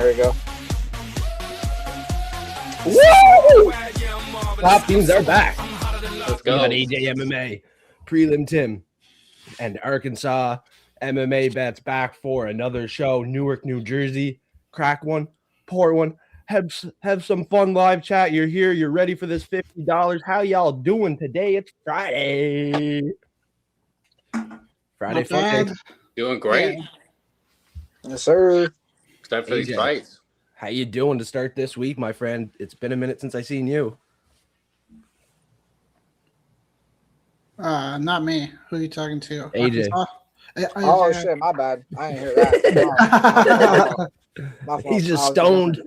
There we go. Woo! Prop Fiends are back. Let's go. We got AJ MMA, Prelim Tim, and Arkansas MMA bets back for another show. Newark, New Jersey. Crack one, pour one. Have some fun live chat. You're here. You're ready for this $50. How y'all doing today? It's Friday. Friday fun day. Doing great. Yes, sir. Except for these fights. How you doing to start this week, my friend? It's been a minute since I seen you. Not me. Who are you talking to? AJ. Oh shit, my bad. I didn't hear that. My fault. He's just stoned.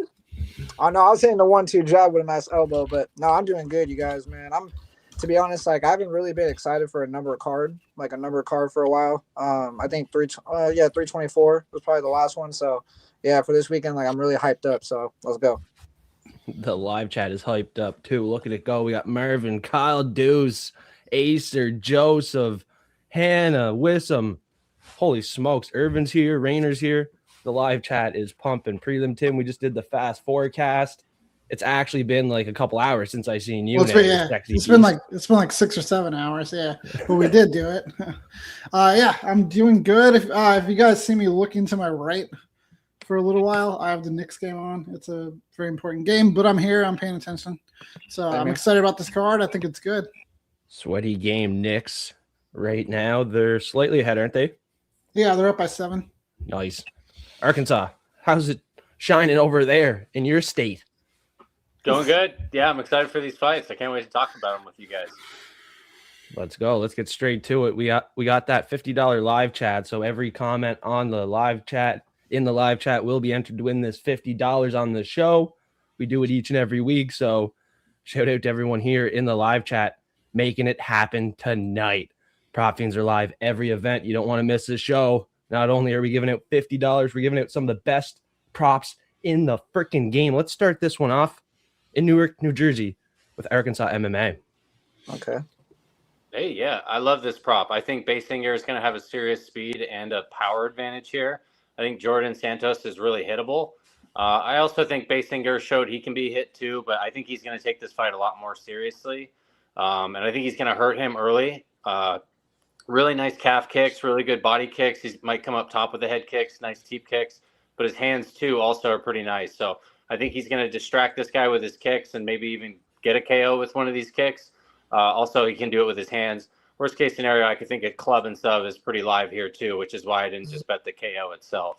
I know I was hitting the 1-2 jab with a nice elbow, but no, I'm doing good, you guys, man. To be honest, like I haven't really been excited for a number card for a while. I think 324 was probably the last one. So yeah, for this weekend, like I'm really hyped up. So let's go. The live chat is hyped up too. Look at it go. We got Marvin, Kyle, Deuce, Acer, Joseph, Hannah, Wissam. Holy smokes. Irvin's here. Rainer's here. The live chat is pumping. Prelim Tim, we just did the fast forecast. It's actually been like a couple hours since I seen you. Well, it's been like 6 or 7 hours. Yeah, but we did do it. Yeah, I'm doing good. If you guys see me looking to my right for a little while, I have the Knicks game on. It's a very important game, but I'm here. I'm paying attention. So I'm excited about this card. I think it's good. Sweaty game, Knicks. Right now, they're slightly ahead, aren't they? Yeah, they're up by 7. Nice. Arkansas, how's it shining over there in your state? Going good. Yeah, I'm excited for these fights. I can't wait to talk about them with you guys. Let's go. Let's get straight to it. We got that $50 live chat. So every comment on the live chat, will be entered to win this $50 on the show. We do it each and every week. So shout out to everyone here in the live chat making it happen tonight. Prop Fiends are live every event. You don't want to miss this show. Not only are we giving out $50, we're giving out some of the best props in the freaking game. Let's start this one off in Newark, New Jersey with Arkansas MMA. Okay. Hey, yeah, I love this prop. I think Basinger is going to have a serious speed and a power advantage here. I think Jordan Santos is really hittable. I also think Basinger showed he can be hit too, but I think he's going to take this fight a lot more seriously. And I think he's going to hurt him early. Really nice calf kicks, really good body kicks. He might come up top with the head kicks, nice teep kicks, but his hands too also are pretty nice. So I think he's going to distract this guy with his kicks and maybe even get a KO with one of these kicks. Also, he can do it with his hands. Worst case scenario, I could think a club and sub is pretty live here too, which is why I didn't just bet the KO itself.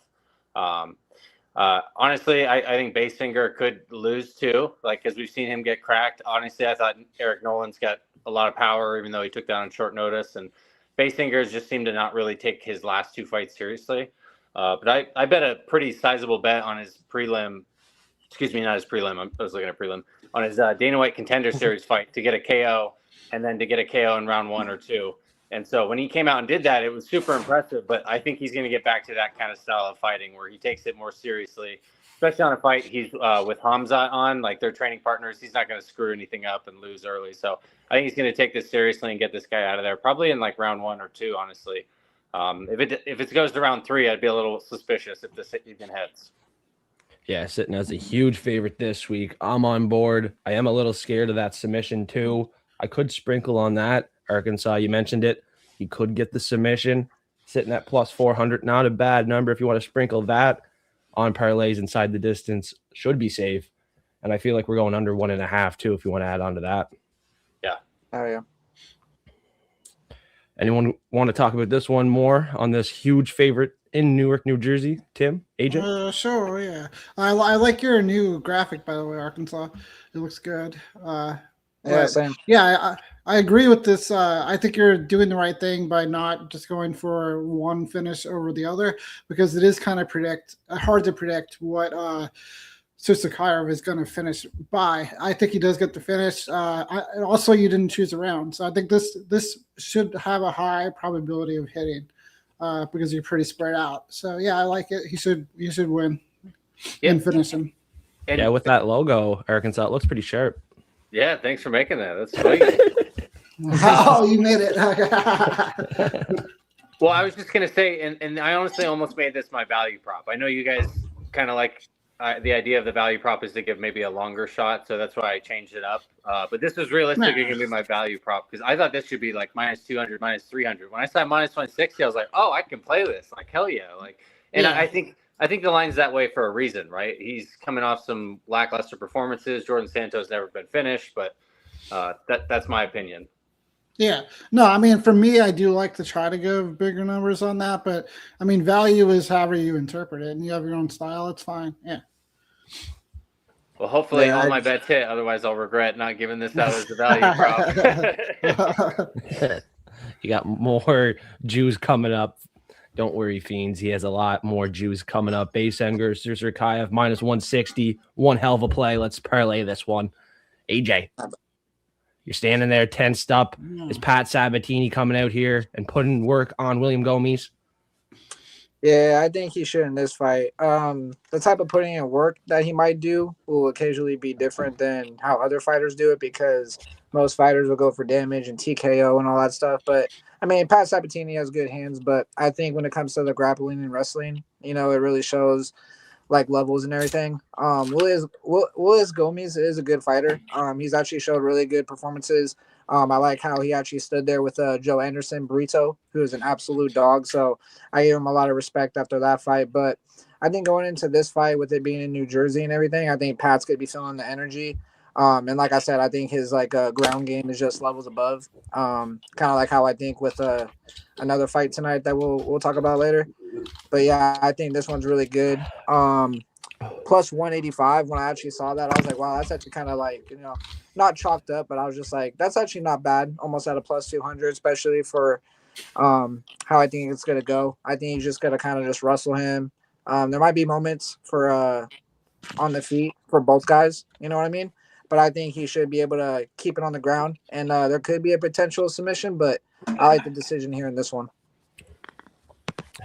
Honestly, I think Basinger could lose too, like because we've seen him get cracked. Honestly, I thought Eric Nolan's got a lot of power, even though he took down on short notice. And Basinger just seemed to not really take his last 2 fights seriously. But I bet a pretty sizable bet on his prelim. Excuse me, not his prelim. I was looking at prelim. On his Dana White Contender Series fight to get a KO and then to get a KO in round 1 or 2. And so when he came out and did that, it was super impressive. But I think he's going to get back to that kind of style of fighting where he takes it more seriously, especially on a fight he's with Khamzat on. Like they're training partners. He's not going to screw anything up and lose early. So I think he's going to take this seriously and get this guy out of there, probably in like round 1 or 2, honestly. If it goes to round 3, I'd be a little suspicious if this even heads. Yeah, sitting as a huge favorite this week. I'm on board. I am a little scared of that submission too. I could sprinkle on that. Arkansas, you mentioned it. He could get the submission. Sitting at plus 400. Not a bad number if you want to sprinkle that on parlays inside the distance. Should be safe. And I feel like we're going under 1.5 too if you want to add on to that. Yeah. Oh, yeah. Anyone want to talk about this one more on this huge favorite in Newark, New Jersey? Tim, AJ? Sure, yeah. I like your new graphic, by the way, Arkansas. It looks good. Yeah, same. Yeah, I agree with this. I think you're doing the right thing by not just going for one finish over the other because it is kind of hard to predict what Susakayev is going to finish by. I think he does get the finish. Also, you didn't choose a round, so I think this should have a high probability of hitting because you're pretty spread out. So yeah, I like it. He should win and finish him. And yeah, with that logo, Arkansas, it looks pretty sharp. Yeah, thanks for making that. That's sweet. Oh, you made it. Well, I was just going to say, and I honestly almost made this my value prop. I know you guys kind of like the idea of the value prop is to give maybe a longer shot, so that's why I changed it up. But this was realistically going to be my value prop because I thought this should be like minus 200, minus 300. When I saw minus 160, I was like, oh, I can play this. Like, hell yeah. Like, and Yeah. I think the line's that way for a reason, right? He's coming off some lackluster performances. Jordan Santos never been finished, but that's my opinion. Yeah. No, I mean, for me, I do like to try to give bigger numbers on that, but I mean, value is however you interpret it, and you have your own style. It's fine. Yeah. Well, hopefully all my bets hit. Otherwise, I'll regret not giving this out as the value prop. You got more Jews coming up. Don't worry, Fiends. He has a lot more Jews coming up. Basenger, Chimaev, minus 160. One hell of a play. Let's parlay this one. AJ, you're standing there tensed up. Is Pat Sabatini coming out here and putting work on William Gomes? Yeah, I think he should in this fight. The type of putting in work that he might do will occasionally be different than how other fighters do it because most fighters will go for damage and TKO and all that stuff. But, I mean, Pat Sabatini has good hands, but I think when it comes to the grappling and wrestling, you know, it really shows like levels and everything. Willis Gomes is a good fighter. He's actually showed really good performances. I like how he actually stood there with Joe Anderson Brito, who is an absolute dog. So I give him a lot of respect after that fight. But I think going into this fight with it being in New Jersey and everything, I think Pat's going to be feeling the energy. And like I said, I think his like ground game is just levels above. Kind of like how I think with another fight tonight that we'll talk about later. But yeah, I think this one's really good. Plus 185. When I actually saw that, I was like, wow, that's actually kind of like, you know, not chalked up, but I was just like, that's actually not bad. Almost at a plus 200, especially for how I think it's gonna go. I think he's just gonna kind of just wrestle him. There might be moments for on the feet for both guys. You know what I mean? But I think he should be able to keep it on the ground, and there could be a potential submission, but I like the decision here in this one.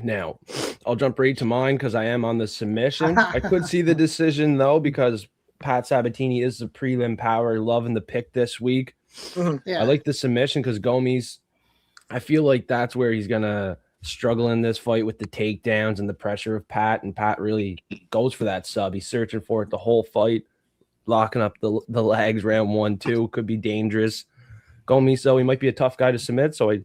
Now, I'll jump right to mine because I am on the submission. I could see the decision, though, because Pat Sabatini is the prelim power. Loving the pick this week. Yeah. I like the submission because Gomes, I feel like that's where he's going to struggle in this fight with the takedowns and the pressure of Pat, and Pat really goes for that sub. He's searching for it the whole fight, locking up the legs round 1-2. Could be dangerous. Gomes, though, he might be a tough guy to submit, so I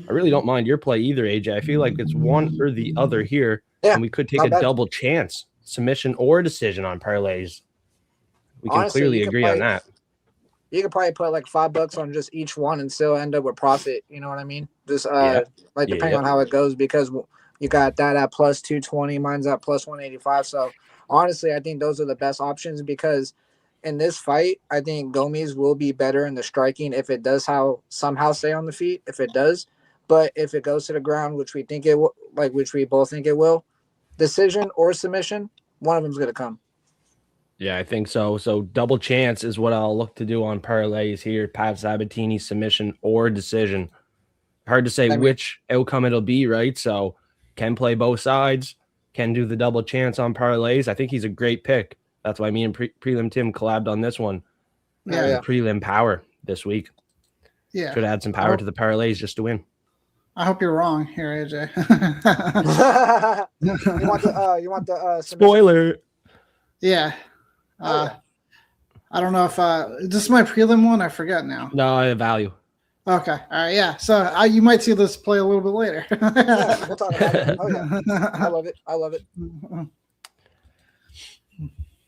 really don't mind your play either, AJ. I feel like it's one or the other here, and we could take a double chance, submission or decision on parlays. We can clearly agree on that. You could probably put like $5 on just each one and still end up with profit. You know what I mean? Just depending on how it goes, because you got that at plus 220, mine's at plus 185. So honestly, I think those are the best options because in this fight, I think Gomes will be better in the striking if it does somehow stay on the feet. If it does. But if it goes to the ground, which we think it will, which we both think it will, decision or submission, one of them's going to come. Yeah, I think so. So double chance is what I'll look to do on parlays here. Pat Sabatini, submission or decision. Hard to say which outcome it'll be, right? So can play both sides, can do the double chance on parlays. I think he's a great pick. That's why me and Prelim Tim collabed on this one. Yeah. Prelim power this week. Yeah. Could add some power to the parlays just to win. I hope you're wrong here, AJ. You want the spoiler? Yeah. I don't know if this is my prelim one. I forget now. No, I have value. Okay. All right. Yeah. So you might see this play a little bit later. Yeah, we'll talk about it. Oh yeah, I love it.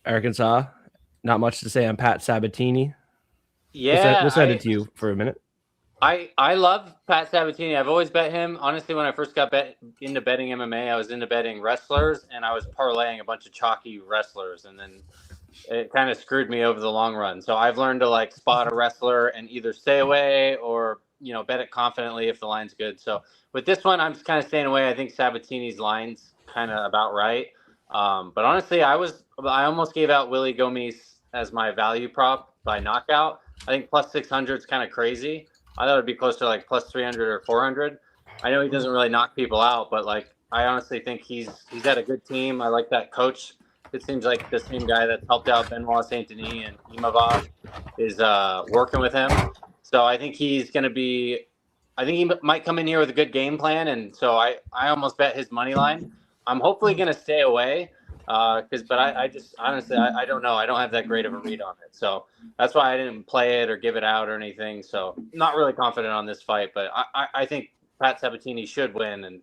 Arkansas, not much to say on Pat Sabatini. Yeah, we'll send it to you for a minute. I love Pat Sabatini. I've always bet him. Honestly, when I first got into betting MMA, I was into betting wrestlers, and I was parlaying a bunch of chalky wrestlers, and then it kind of screwed me over the long run. So I've learned to like spot a wrestler and either stay away or, you know, bet it confidently if the line's good. So with this one, I'm just kind of staying away. I think Sabatini's line's kind of about right. But honestly, I almost gave out Willie Gomes as my value prop by knockout. I think plus 600 is kind of crazy. I thought it'd be closer to like plus 300 or 400. I know he doesn't really knock people out, but like I honestly think he's had a good team. I like that coach. It seems like the same guy that helped out Benoit Saint Denis and Chimaev is working with him. So I think he's going to be. I think he might come in here with a good game plan, and so I almost bet his money line. I'm hopefully going to stay away, But I just honestly I don't know. I don't have that great of a read on it, so that's why I didn't play it or give it out or anything. So not really confident on this fight, but I think Pat Sabatini should win, and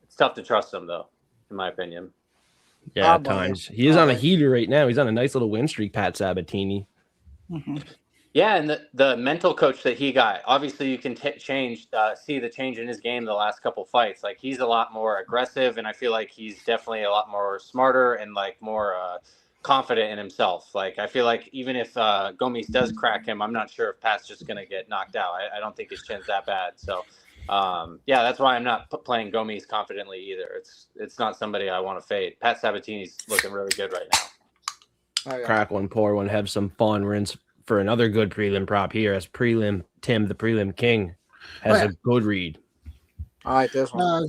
it's tough to trust him though, in my opinion. Yeah, at times he is on a heater right now. He's on a nice little win streak, Pat Sabatini. Mm-hmm. Yeah, and the mental coach that he got, obviously you can see the change in his game the last couple fights. Like he's a lot more aggressive, and I feel like he's definitely a lot more smarter and like more confident in himself. Like I feel like even if Gomes does crack him, I'm not sure if Pat's just gonna get knocked out. I don't think his chin's that bad. So yeah, that's why I'm not playing Gomes confidently either. It's not somebody I want to fade. Pat Sabatini's looking really good right now. Oh, yeah. Crack one, pour one, have some fun. We're in for another good prelim prop here as Prelim Tim, the Prelim King, has a good read. I like this one.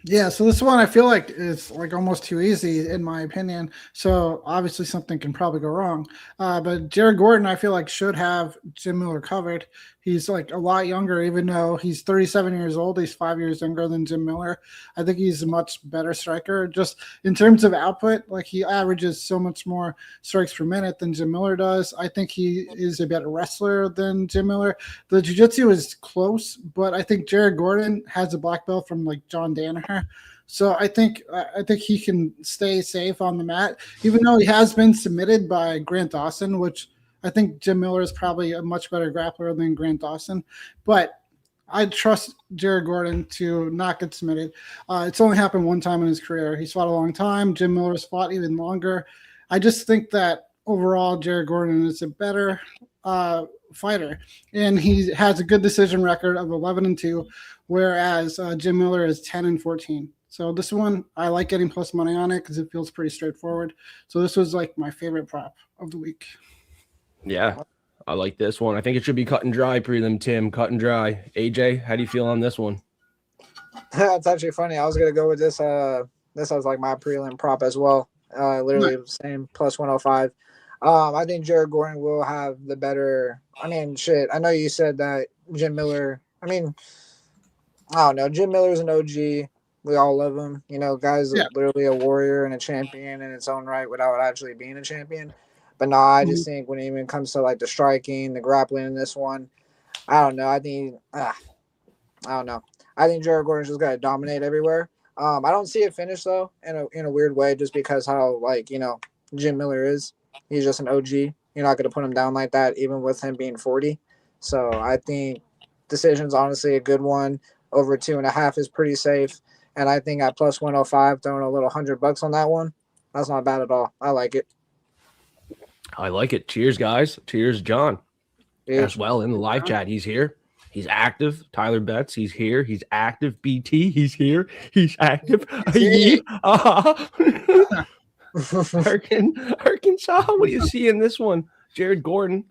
Yeah, so this one I feel like is like almost too easy in my opinion. So obviously something can probably go wrong. But Jared Gordon, I feel like should have Jim Miller covered. He's like a lot younger, even though he's 37 years old. He's 5 years younger than Jim Miller. I think he's a much better striker. Just in terms of output, like he averages so much more strikes per minute than Jim Miller does. I think he is a better wrestler than Jim Miller. The jiu-jitsu is close, but I think Jared Gordon has a black belt from like John Danaher. So I think he can stay safe on the mat, even though he has been submitted by Grant Dawson, which I think Jim Miller is probably a much better grappler than Grant Dawson. But I trust Jared Gordon to not get submitted. It's only happened one time in his career. He's fought a long time. Jim Miller's fought even longer. I just think that overall Jared Gordon is a better fighter, and he has a good decision record of 11-2, whereas Jim Miller is 10-14. So this one, I like getting plus money on it because it feels pretty straightforward. So this was like my favorite prop of the week. Yeah, I like this one. I think it should be cut and dry, Prelim Tim, cut and dry. AJ, how do you feel on this one? That's actually funny. I was gonna go with this. This was like my prelim prop as well. Literally the same plus 105. I think Jared Gordon will have the better. I mean, shit. I know you said that Jim Miller. I mean, I don't know. Jim Miller's an OG. We all love him. You know, guy's literally a warrior and a champion in its own right without actually being a champion. But no, I just think when it even comes to like the striking, the grappling in this one, I don't know. I think I don't know. I think Jared Gordon's just got to dominate everywhere. I don't see it finish though in a weird way, just because how like Jim Miller is. He's just an OG. You're not going to put him down like that, even with him being 40. So I think decision's honestly a good one. Over 2.5 is pretty safe, and I think at plus 105, throwing a little $100 on that one, that's not bad at all. I like it. I like it. Cheers, guys. Cheers, John. Yeah. As well in the live chat. He's here. He's active. Tyler Betts, he's here. He's active. BT, he's here. He's active. Arkansas, what do you see in this one? Jared Gordon.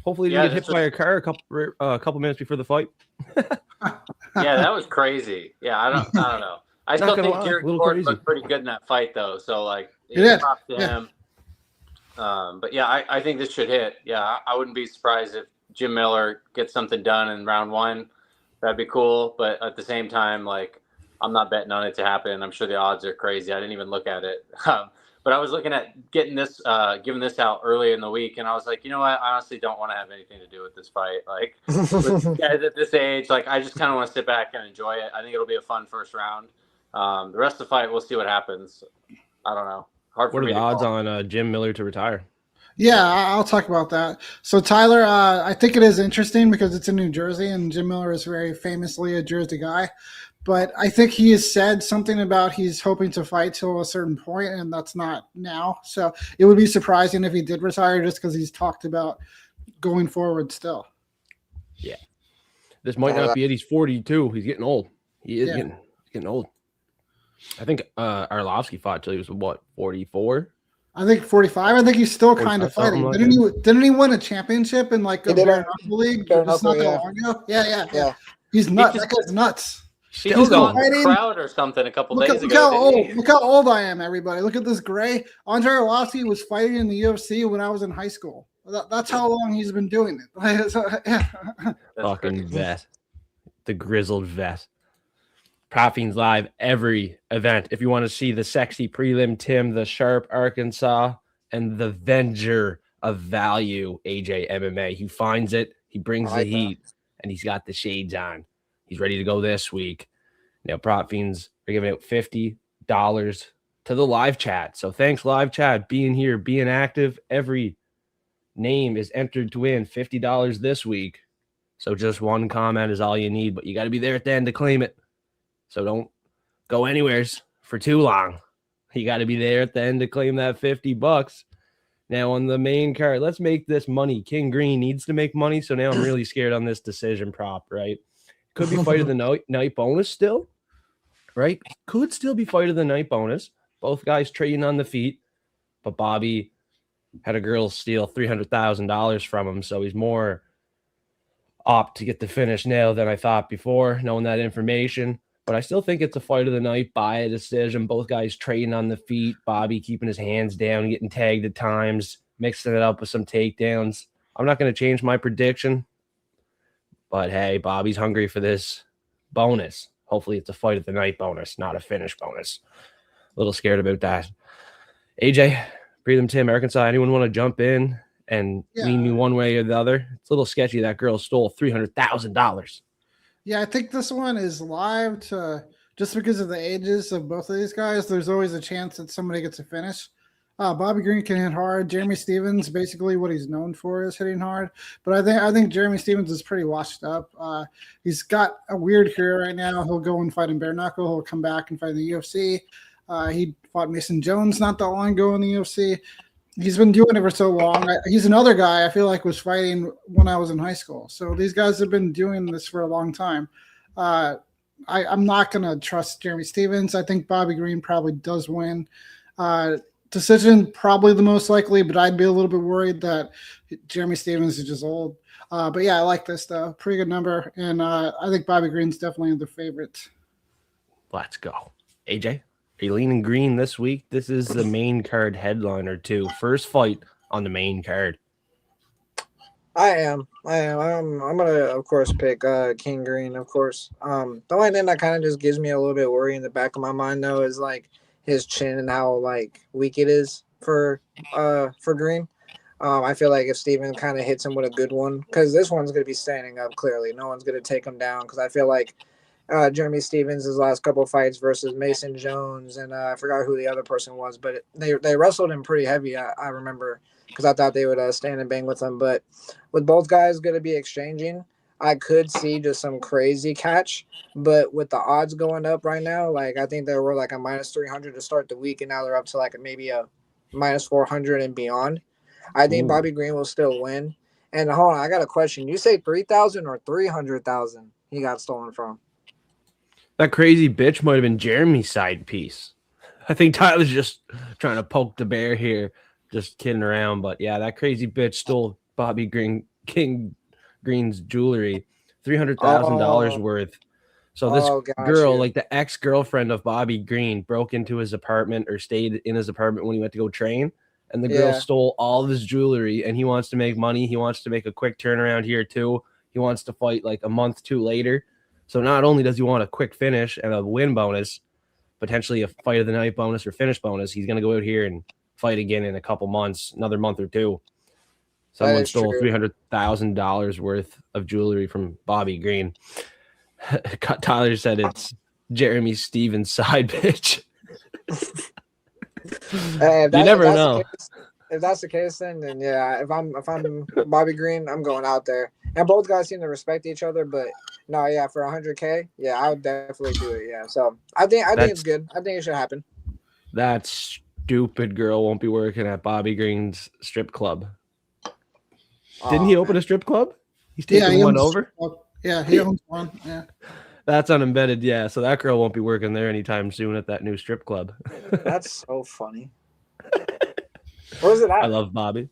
Hopefully, he didn't get hit by a car a couple minutes before the fight. Yeah, that was crazy. Yeah, I don't know. I still think Jared Gordon looked pretty good in that fight, though. So, like, props to him. But yeah, I think this should hit. Yeah, I wouldn't be surprised if Jim Miller gets something done in round 1. That'd be cool. But at the same time, like, I'm not betting on it to happen. I'm sure the odds are crazy. I didn't even look at it. But I was looking at giving this out early in the week, and I was like, you know what? I honestly don't want to have anything to do with this fight. Like, with guys at this age, like, I just kind of want to sit back and enjoy it. I think it'll be a fun first round. The rest of the fight, we'll see what happens. I don't know. Hard for what are me the to odds call. on Jim Miller to retire? Yeah, I'll talk about that. So, Tyler, I think it is interesting because it's in New Jersey, and Jim Miller is very famously a Jersey guy. But I think he has said something about he's hoping to fight till a certain point, and that's not now. So it would be surprising if he did retire just because he's talked about going forward still. Yeah. This might not be it. He's 42. He's getting old. He is getting old. I think Arlovsky fought till he was, what, 44? I think 45. I think he's still kind of fighting. Like didn't he win a championship in like a bare knuckle league? Just not that long ago? Yeah. He's nuts. That guy's nuts. He was on the crowd or something a couple days ago. Look how old I am, everybody. Look at this gray. Andre Arlovsky was fighting in the UFC when I was in high school. That's how long he's been doing it. Fucking vet. The grizzled vet. Prop Fiends live every event. If you want to see the sexy Prelim Tim, the sharp Arkansas, and the Venger of value, AJ MMA, he finds it, he brings the heat, and he's got the shades on. He's ready to go this week. Now, Prop Fiends are giving out $50 to the live chat. So thanks, live chat, being here, being active. Every name is entered to win $50 this week. So just one comment is all you need, but you got to be there at the end to claim it. So don't go anywheres for too long. You got to be there at the end to claim that $50. Now on the main card, let's make this money. King Green needs to make money. So now I'm really scared on this decision prop, right? Could be fight of the night bonus still, right? Could still be fight of the night bonus. Both guys trading on the feet, but Bobby had a girl steal $300,000 from him. So he's more opt to get the finish now than I thought before, knowing that information. But I still think it's a fight of the night by a decision. Both guys trading on the feet. Bobby keeping his hands down, getting tagged at times, mixing it up with some takedowns. I'm not going to change my prediction. But hey, Bobby's hungry for this bonus. Hopefully it's a fight of the night bonus, not a finish bonus. A little scared about that. AJ, Prelim Tim, Arkansas, anyone want to jump in and lean me one way or the other? It's a little sketchy that girl stole $300,000. Yeah, I think this one is live to just because of the ages of both of these guys. There's always a chance that somebody gets a finish. Bobby Green can hit hard. Jeremy Stevens, basically what he's known for is hitting hard. But I think Jeremy Stevens is pretty washed up. He's got a weird career right now. He'll go and fight in bare knuckle. He'll come back and fight in the UFC. He fought Mason Jones not that long ago in the UFC. He's been doing it for so long. He's another guy I feel like was fighting when I was in high school. So these guys have been doing this for a long time. I'm not going to trust Jeremy Stevens. I think Bobby Green probably does win. Decision probably the most likely, but I'd be a little bit worried that Jeremy Stevens is just old. But yeah, I like this though. Pretty good number. And I think Bobby Green's definitely the favorite. Let's go. AJ? Are you leaning green this week? This is the main card headliner too. First fight on the main card. I am. I'm gonna, of course, pick King Green. Of course. The only thing that kind of just gives me a little bit worry in the back of my mind though is like his chin and how like weak it is for Green. I feel like if Steven kind of hits him with a good one, because this one's gonna be standing up clearly. No one's gonna take him down because I feel like. Jeremy Stevens' his last couple of fights versus Mason Jones, and I forgot who the other person was, but they wrestled him pretty heavy. I remember because I thought they would stand and bang with him. But with both guys going to be exchanging, I could see just some crazy catch. But with the odds going up right now, like I think they were like a -300 to start the week, and now they're up to like maybe a -400 and beyond. I think Bobby Green will still win. And hold on, I got a question. You say 3,000 or 300,000 he got stolen from? That crazy bitch might have been Jeremy's side piece. I think Tyler's just trying to poke the bear here, just kidding around. But yeah, that crazy bitch stole Bobby King Green's jewelry, $300,000 worth. So this girl, like the ex-girlfriend of Bobby Green, broke into his apartment or stayed in his apartment when he went to go train. And the girl stole all of his jewelry, and he wants to make money. He wants to make a quick turnaround here too. He wants to fight like a month too later. So not only does he want a quick finish and a win bonus, potentially a fight of the night bonus or finish bonus, he's going to go out here and fight again in a couple months, another month or two. Someone stole $300,000 worth of jewelry from Bobby Green. Tyler said it's Jeremy Stevens' side bitch. Hey, you never know. If that's the case, then yeah. If I'm Bobby Green, I'm going out there. And both guys seem to respect each other, but no, yeah, for $100K, yeah, I would definitely do it. Yeah, so I think it's good. I think it should happen. That stupid girl won't be working at Bobby Green's strip club. Didn't he open a strip club? He's taking one over. Yeah, he owns one. Yeah, that's unembedded. Yeah, so that girl won't be working there anytime soon at that new strip club. That's so funny. Where's it at? I love Bobby.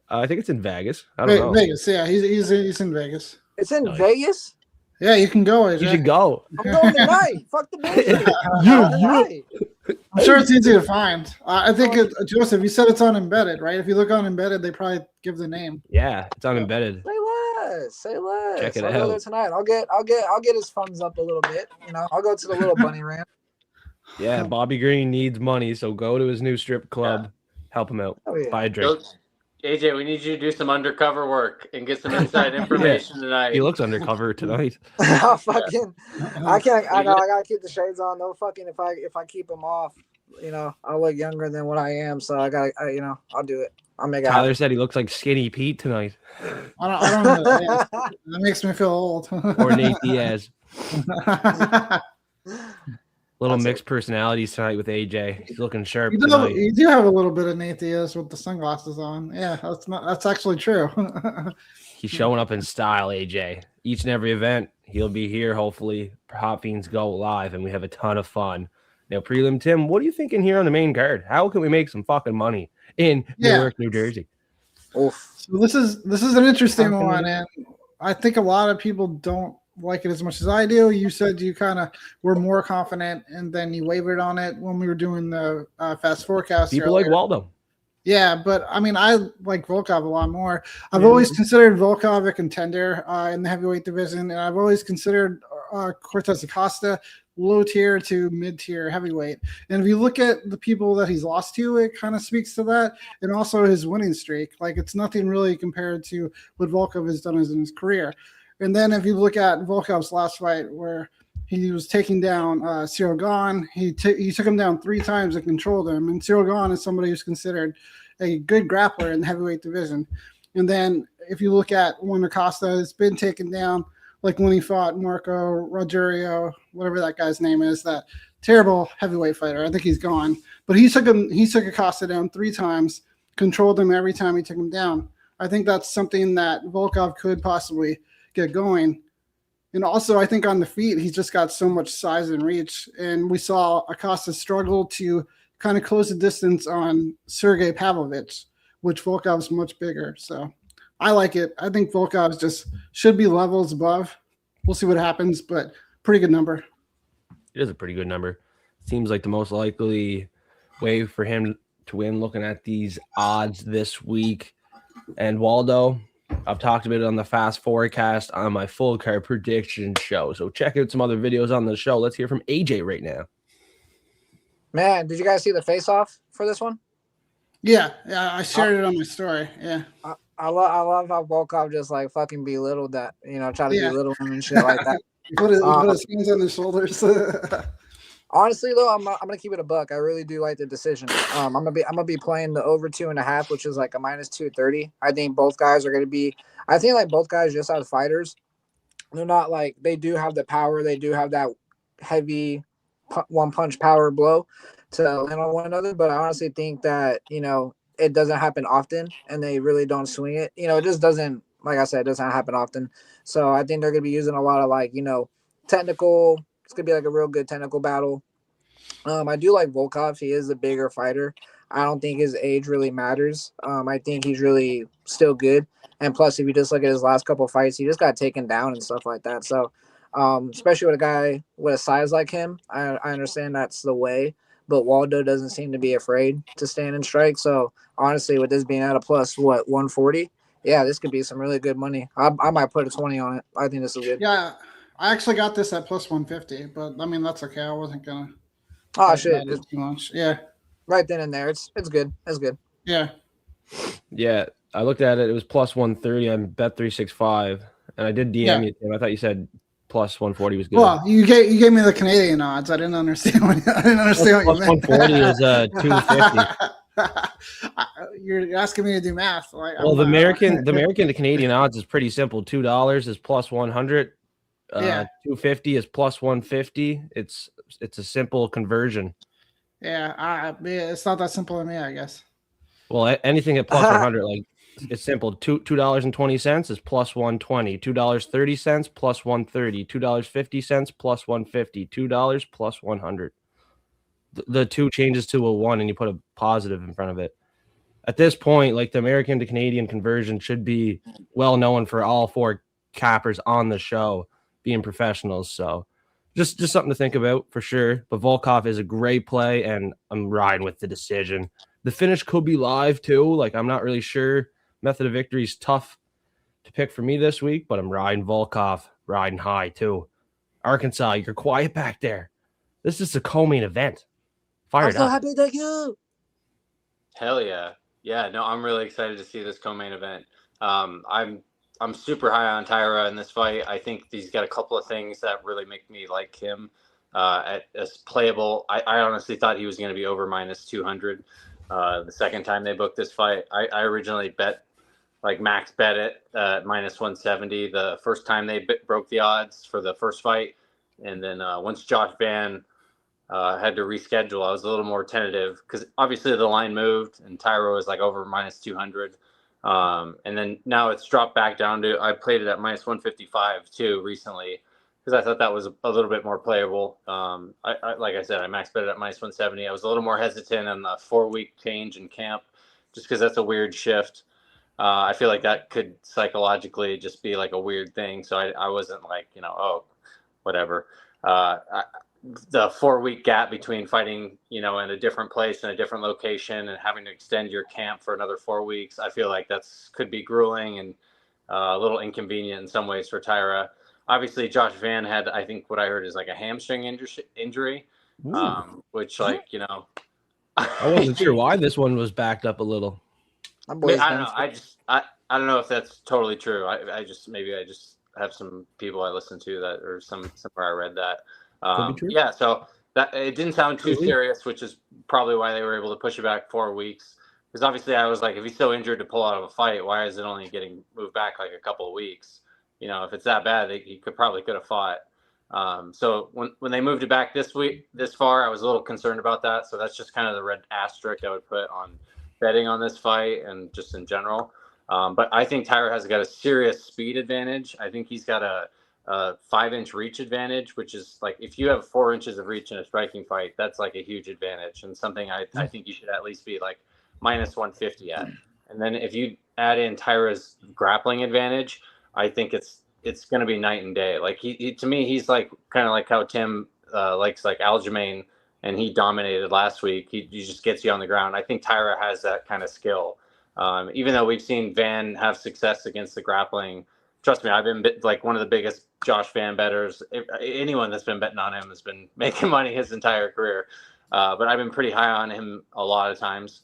I think it's in Vegas. I don't know. Vegas, yeah, he's in Vegas. It's in Vegas? Yeah, you can go. You should go. I'm going tonight. Fuck the bullshit. I'm sure it's easy to find. I think, Joseph, you said it's on embedded, right? If you look on embedded, they probably give the name. Yeah, it's on embedded. Say what? less. Say less. Check it I'll go there out. tonight. I'll get his funds up a little bit. I'll go to the little bunny ranch. Yeah, Bobby Green needs money, so go to his new strip club, help him out, Oh yeah. buy a drink. AJ, we need you to do some undercover work and get some inside information tonight. He looks undercover tonight. I gotta keep the shades on. No fucking if I keep them off, I'll look younger than what I am. So I'll do it. I'll make it Tyler happen. said he looks like Skinny Pete tonight. I don't know. Yeah, that makes me feel old. Or Nate Diaz. Little That's mixed personalities tonight with AJ. He's looking sharp You tonight. do have a little bit of Nate Diaz with the sunglasses on. Yeah, that's actually true. He's showing up in style, AJ. Each and every event, he'll be here, hopefully. Prop Fiends go live, and we have a ton of fun. Now, Prelim Tim, what are you thinking here on the main card? How can we make some fucking money in Newark, New Jersey? Oof. So this is an interesting one, and I think a lot of people don't like it as much as I do. You said you kind of were more confident, and then you wavered on it when we were doing the fast forecast. People like Waldo. Yeah, but I mean, I like Volkov a lot more. I've always considered Volkov a contender in the heavyweight division, and I've always considered Cortez Acosta low tier to mid tier heavyweight. And if you look at the people that he's lost to, it kind of speaks to that, and also his winning streak. Like, it's nothing really compared to what Volkov has done in his career. And then if you look at Volkov's last fight, where he was taking down Cyril Gahn, he took him down 3 times and controlled him. And Cyril Gahn is somebody who's considered a good grappler in the heavyweight division. And then if you look at when Acosta has been taken down, like when he fought Marco Rogerio, whatever that guy's name is, that terrible heavyweight fighter. I think he's gone. But he took Acosta down 3 times, controlled him every time he took him down. I think that's something that Volkov could possibly get going. And also, I think on the feet, he's just got so much size and reach. And we saw Acosta struggle to kind of close the distance on Sergey Pavlovich, which Volkov's much bigger. So I like it. I think Volkov just should be levels above. We'll see what happens, but pretty good number. It is a pretty good number. Seems like the most likely way for him to win looking at these odds this week. And Waldo, I've talked about it on the fast forecast on my full card prediction show. So check out some other videos on the show. Let's hear from AJ right now. Man, did you guys see the face-off for this one? Yeah, I shared it on my story. Yeah. I love how Volkov just like fucking belittled that, try to belittle him and shit like that. Put his hands on his shoulders. Honestly, though, I'm gonna keep it a buck. I really do like the decision. I'm gonna be playing the over 2.5, which is like a -230. I think both guys are gonna be. I think like both guys just as fighters, they're not like they do have the power. They do have that heavy one punch power blow to land on one another. But I honestly think that it doesn't happen often, and they really don't swing it. It just doesn't. Like I said, it doesn't happen often. So I think they're gonna be using a lot of technical. It's going to be like a real good technical battle. I do like Volkov. He is a bigger fighter. I don't think his age really matters. I think he's really still good. And plus, if you just look at his last couple of fights, he just got taken down and stuff like that. So, especially with a guy with a size like him, I understand that's the way. But Waldo doesn't seem to be afraid to stand and strike. So, honestly, with this being at a plus, 140? Yeah, this could be some really good money. I might put a 20 on it. I think this is good. Yeah. I actually got this at plus 150, but I mean that's okay. I wasn't gonna. Oh shit! Too much. Yeah. Right then and there, it's good. It's good. Yeah. Yeah, I looked at it. It was plus 130 on Bet365, and I did DM you, Tim. I thought you said plus 140 was good. Well, you gave me the Canadian odds. I didn't understand what you meant. Plus 140 is 250. You're asking me to do math. The American to Canadian odds is pretty simple. $2 is plus 100. 250 is plus 150. It's a simple conversion. Yeah, it's not that simple to me, I guess. Well, anything at plus 100, like it's simple. $2.20 is plus 120. $2.30 plus 130. $2.50 plus 150. $2 plus 100. The 2 changes to a 1, and you put a positive in front of it. At this point, like the American to Canadian conversion should be well known for all 4 cappers on the show being professionals. So just something to think about for sure. But Volkov is a great play, and I'm riding with the decision. The finish could be live too. Like, I'm not really sure. Method of victory is tough to pick for me this week, but I'm riding Volkov, riding high too. Arkansas, you're quiet back there. This is a co-main event. Fire it up. Happy, thank you. Hell yeah. Yeah, no, I'm really excited to see this co-main event. I'm super high on Tyra in this fight. I think he's got a couple of things that really make me like him as playable. I honestly thought he was going to be over minus 200 the second time they booked this fight. I originally bet, like max bet it minus 170 the first time they broke the odds for the first fight. And then once Josh Van had to reschedule, I was a little more tentative because obviously the line moved and Tyra was like over minus 200. And then now it's dropped back down to, I played it at minus 155 too recently because I thought that was a little bit more playable. Like I said, I max bet it at minus 170. I was a little more hesitant on the 4-week change in camp just because that's a weird shift. I feel like that could psychologically just be like a weird thing. So I wasn't like, oh, whatever. The 4-week gap between fighting, in a different place in a different location and having to extend your camp for another 4 weeks, I feel like could be grueling and a little inconvenient in some ways for Tyra. Obviously, Josh Van had, I think what I heard is like a hamstring injury, which I wasn't sure why this one was backed up a little. I don't know. I don't know if that's totally true. I just have some people I listen to that, or somewhere I read that. Yeah, so that it didn't sound too serious, which is probably why they were able to push it back 4 weeks. Because obviously I was like, if he's so injured to pull out of a fight, why is it only getting moved back like a couple of weeks? If it's that bad, he could have fought. So when they moved it back this far, I was a little concerned about that. So that's just kind of the red asterisk I would put on betting on this fight and just in general. But I think Tyra has got a serious speed advantage. I think he's got a 5-inch reach advantage, which is like, if you have 4 inches of reach in a striking fight, that's like a huge advantage and something I think you should at least be like minus 150 at. And then if you add in Tyra's grappling advantage, I think it's going to be night and day. Like he to me, he's like kind of like how Tim likes like Aljamain, and he dominated last week. He just gets you on the ground. I think Tyra has that kind of skill. Even though we've seen Van have success against the grappling, trust me, I've been like one of the biggest Josh Van bettors. Anyone that's been betting on him has been making money his entire career. But I've been pretty high on him a lot of times.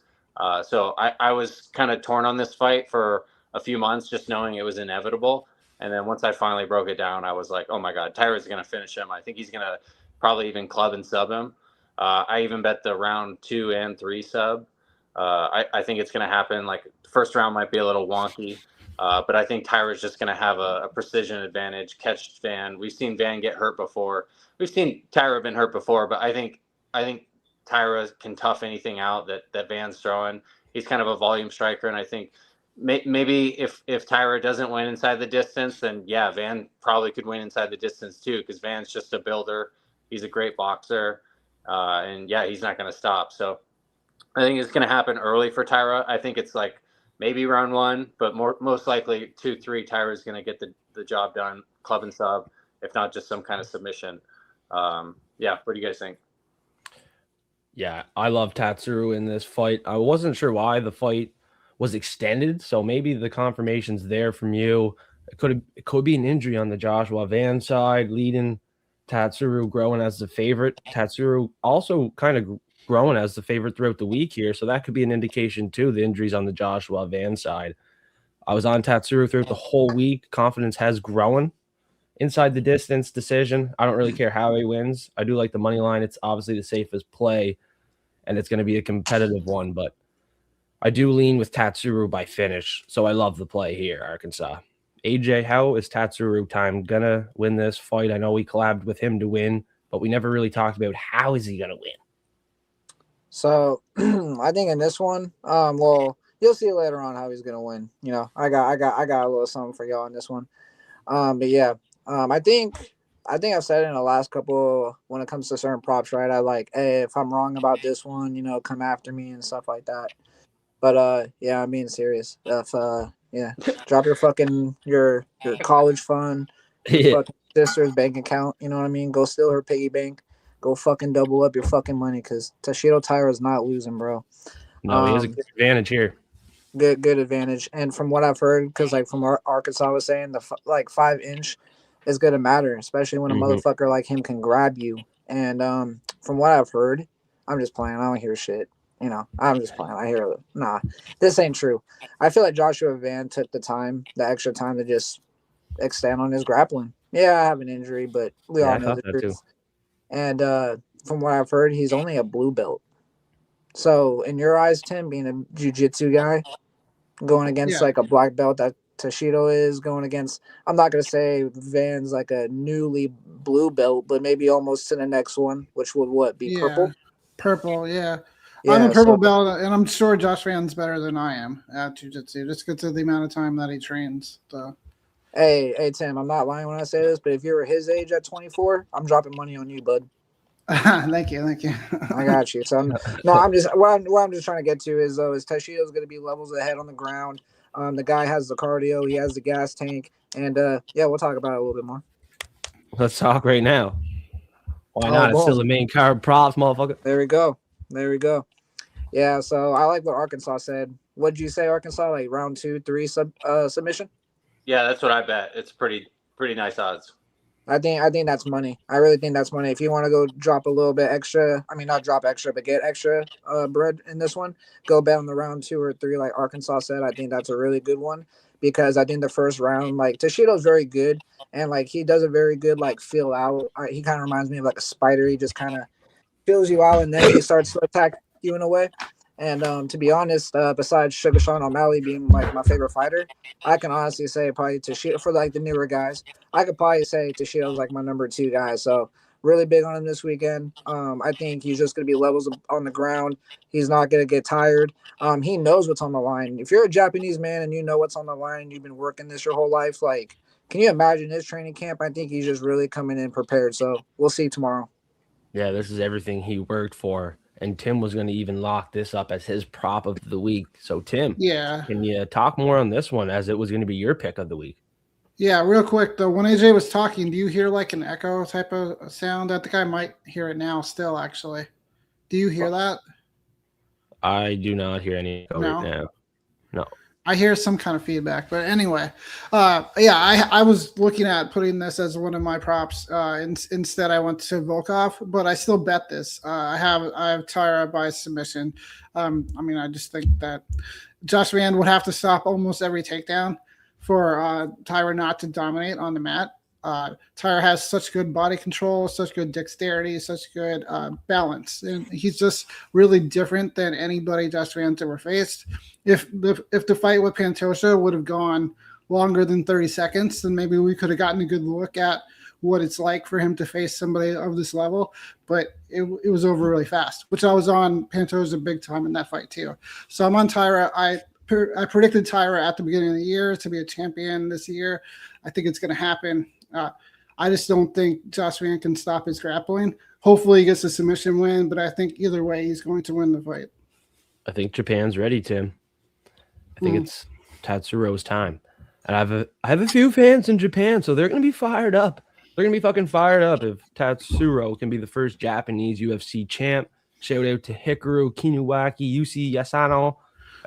So I was kind of torn on this fight for a few months, just knowing it was inevitable. And then once I finally broke it down, I was like, oh my God, Tyra's going to finish him. I think he's going to probably even club and sub him. I even bet the round 2 and 3 sub. I think it's going to happen. Like the first round might be a little wonky. But I think Tyra's just going to have a precision advantage, catch Van. We've seen Van get hurt before. We've seen Tyra been hurt before, but I think Tyra can tough anything out that Van's throwing. He's kind of a volume striker, and I think maybe if Tyra doesn't win inside the distance, then yeah, Van probably could win inside the distance too, because Van's just a builder. He's a great boxer, and yeah, he's not going to stop. So I think it's going to happen early for Tyra. I think it's like maybe round 1, but most likely 2-3, Tyra's going to get the job done, club and sub, if not just some kind of submission. Yeah, what do you guys think? Yeah, I love Tatsuru in this fight. I wasn't sure why the fight was extended, so maybe the confirmation's there from you. It could be an injury on the Joshua Van side, leading Tatsuru growing as the favorite. Tatsuru also kind of growing as the favorite throughout the week here, so that could be an indication too, the injuries on the Joshua Van side. I was on Tatsuru throughout the whole week. Confidence has grown. Inside the distance decision, I don't really care how he wins. I do like the money line. It's obviously the safest play, and it's going to be a competitive one, but I do lean with Tatsuru by finish, so I love the play here, Arkansas. AJ, how is Tatsuru time gonna win this fight? I know we collabed with him to win, but we never really talked about how is he gonna win. So I think in this one, well, you'll see later on how he's gonna win. I got a little something for y'all in this one. But yeah, I think I've said it in the last couple when it comes to certain props, right? I like, hey, if I'm wrong about this one, come after me and stuff like that. But yeah, I'm being serious. If drop your fucking your college fund, your fucking sister's bank account. You know what I mean? Go steal her piggy bank. Go fucking double up your fucking money, because Tashido Taira is not losing, bro. No, he has a good advantage here. good advantage. And from what I've heard, because like from Arkansas was saying, the 5 inch is gonna matter, especially when a motherfucker like him can grab you. And from what I've heard, I'm just playing. I don't hear shit. I'm just playing. I hear nah, this ain't true. I feel like Joshua Van took the extra time to just extend on his grappling. Yeah, I have an injury, but we all know the truth. And from what I've heard, he's only a blue belt. So, in your eyes, Tim, being a jiu-jitsu guy, going against like a black belt that Toshido is, going against, I'm not going to say Van's like a newly blue belt, but maybe almost to the next one, which would be purple? Purple, yeah. I'm a purple belt, and I'm sure Josh Van's better than I am at jiu-jitsu, just because of the amount of time that he trains. So. Hey, Tim, I'm not lying when I say this, but if you were his age at 24, I'm dropping money on you, bud. Thank you. I got you. So I'm just what I'm just trying to get to is Toshido's going to be levels ahead on the ground. The guy has the cardio, he has the gas tank, and we'll talk about it a little bit more. Let's talk right now. Why not? It's still the main card props, motherfucker. There we go. Yeah, so I like what Arkansas said. What'd you say, Arkansas? Like round 2, 3 submission? Yeah, that's what I bet. It's pretty nice odds. I think that's money. I really think that's money. If you want to go drop a little bit extra, I mean not drop extra, but get extra bread in this one, go bet on the round 2 or 3, like Arkansas said. I think that's a really good one because I think the first round, like Toshido's very good and like he does a very good like feel out. He kind of reminds me of like a spider. He just kind of feels you out and then he starts to attack you in a way. And to be honest, besides Sugar Sean O'Malley being like my favorite fighter, I can honestly say probably Toshido for like the newer guys. I could probably say Toshido's like my number 2 guy. So really big on him this weekend. I think he's just gonna be levels on the ground. He's not gonna get tired. He knows what's on the line. If you're a Japanese man and you know what's on the line, you've been working this your whole life. Like, can you imagine his training camp? I think he's just really coming in prepared. So we'll see tomorrow. Yeah, this is everything he worked for. And Tim was going to even lock this up as his prop of the week. So, Tim, can you talk more on this one as it was going to be your pick of the week? Yeah, real quick, though. When AJ was talking, do you hear like an echo type of sound? I think I might hear it now still, actually. Do you hear that? I do not hear any echo right now. No. I hear some kind of feedback, but anyway, I was looking at putting this as one of my props. Instead, I went to Volkov, but I still bet this. I have Tyra by submission. I just think that Josh Van would have to stop almost every takedown for Tyra not to dominate on the mat. Tyra has such good body control, such good dexterity, such good balance, and he's just really different than anybody Josh Van's ever faced. If the fight with Pantoja would have gone longer than 30 seconds, then maybe we could have gotten a good look at what it's like for him to face somebody of this level. But it was over really fast, which I was on Pantoja big time in that fight too. So I'm on Tyra. I predicted Tyra at the beginning of the year to be a champion this year. I think it's going to happen. I just don't think Josh Van can stop his grappling. Hopefully he gets a submission win, but I think either way he's going to win the fight. I think Japan's ready, Tim. I think it's Tatsuro's time. And I have a few fans in Japan, so they're going to be fired up. They're going to be fucking fired up if Tatsuro can be the first Japanese UFC champ. Shout out to Hikaru Kinuwaki, Yusi Yasano.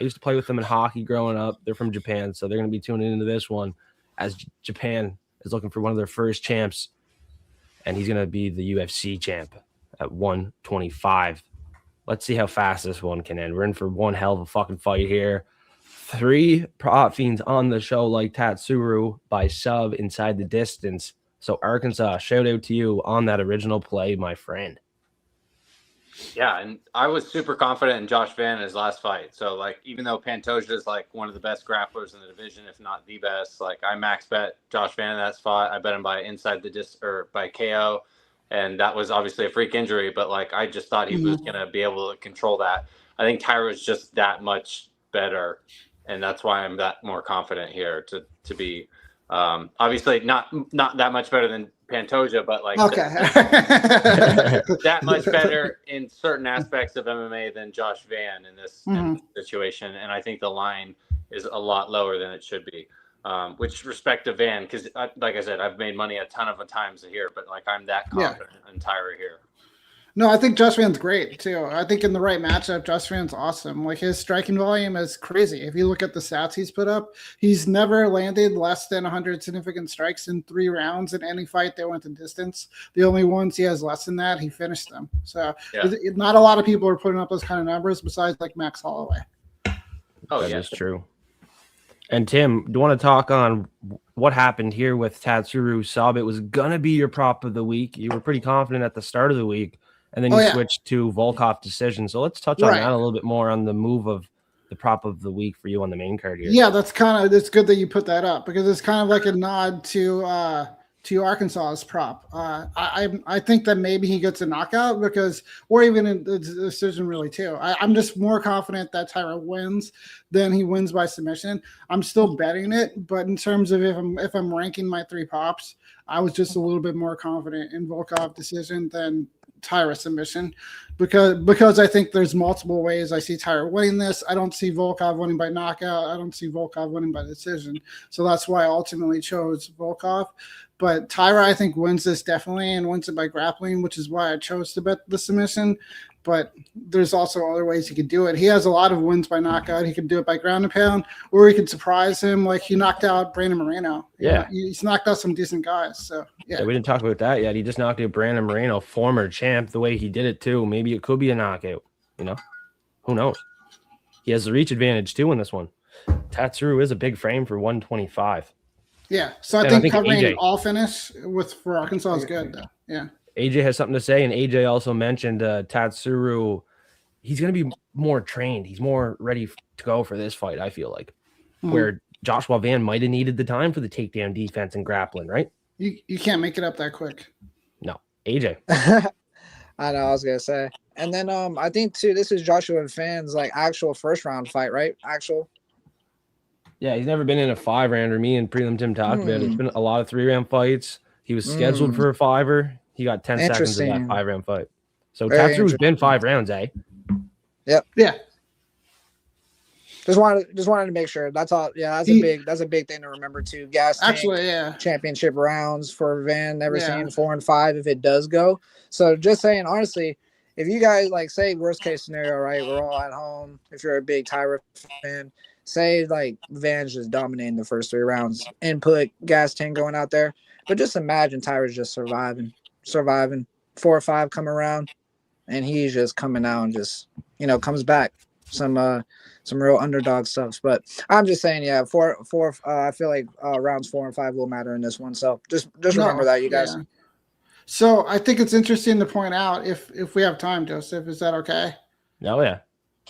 I used to play with them in hockey growing up. They're from Japan, so they're going to be tuning into this one as Japan is looking for one of their first champs, and he's going to be the UFC champ at 125. Let's see how fast this one can end. We're in for one hell of a fucking fight here. 3 Prop Fiends on the show like Tatsuro by sub inside the distance. So, Arkansas, shout out to you on that original play, my friend. Yeah, and I was super confident in Josh Van in his last fight. So, like, even though Pantoja is like one of the best grapplers in the division, if not the best, like I max bet Josh Van in that spot. I bet him by inside the or by KO, and that was obviously a freak injury. But like, I just thought he was gonna be able to control that. I think Tyra is just that much better, and that's why I'm that more confident here to be. Obviously not that much better than Pantoja, but like that much better in certain aspects of MMA than Josh Van in this situation. And I think the line is a lot lower than it should be, which respect to Van, because like I said, I've made money a ton of times here, but like I'm that confident in Tyra here. No, I think Josh Van's great too. I think in the right matchup, Josh Van's awesome. Like his striking volume is crazy. If you look at the stats he's put up, he's never landed less than 100 significant strikes in 3 rounds in any fight that went the distance. The only ones he has less than that, he finished them. So not a lot of people are putting up those kind of numbers besides like Max Holloway. Oh, that is true. And Tim, do you want to talk on what happened here with Tatsuro Sub? It was gonna be your prop of the week. You were pretty confident at the start of the week, and then you switched to Volkov decision. So let's touch on that a little bit more on the move of the prop of the week for you on the main card here. Yeah, it's good that you put that up because it's kind of like a nod to Arkansas's prop. I think that maybe he gets a knockout or even a decision really too. I'm just more confident that Tyra wins than he wins by submission. I'm still betting it, but in terms of if I'm ranking my 3 pops, I was just a little bit more confident in Volkov decision than Tyra submission because I think there's multiple ways I see Tyra winning this. I don't see Volkov winning by knockout. I don't see Volkov winning by decision. So that's why I ultimately chose Volkov. But Tyra, I think, wins this definitely and wins it by grappling, which is why I chose to bet the submission. But there's also other ways he could do it. He has a lot of wins by knockout. He could do it by ground and pound, or he could surprise him like he knocked out Brandon Moreno. Yeah. He's knocked out some decent guys. So, yeah. We didn't talk about that yet. He just knocked out Brandon Moreno, former champ, the way he did it, too. Maybe it could be a knockout, Who knows? He has the reach advantage, too, in this one. Tatsuro is a big frame for 125. Yeah, so I think covering AJ, all finish for Arkansas is good, though. Yeah. AJ has something to say, and AJ also mentioned Tatsuro. He's going to be more trained. He's more ready to go for this fight, I feel like, where Joshua Van might have needed the time for the takedown defense and grappling, right? You can't make it up that quick. No. AJ. I know, I was going to say. And then I think, too, this is Joshua Van's, actual first-round fight, right? Yeah, he's never been in a 5-rounder. Me and Prelim Tim talked about it. It's been a lot of 3-round fights. He was scheduled for a 5-er. He got 10 seconds in that 5-round fight. So Tatsuro's been 5 rounds, eh? Yep. Yeah. Just wanted to make sure. That's all. Yeah, that's a big thing to remember too. Championship rounds for Van. Never seen 4 and 5 if it does go. So just saying, honestly, if you guys say worst case scenario, right? We're all at home. If you're a big Tyra fan. Say Van's just dominating the first 3 rounds, input gas tank going out there, but just imagine Tyra's just surviving 4 or 5 come around, and he's just coming out and just comes back some real underdog stuff. But I'm just saying, I feel like rounds 4 and 5 will matter in this one. So just remember that, you guys. Yeah. So I think it's interesting to point out if we have time, Joseph, is that okay? Oh yeah.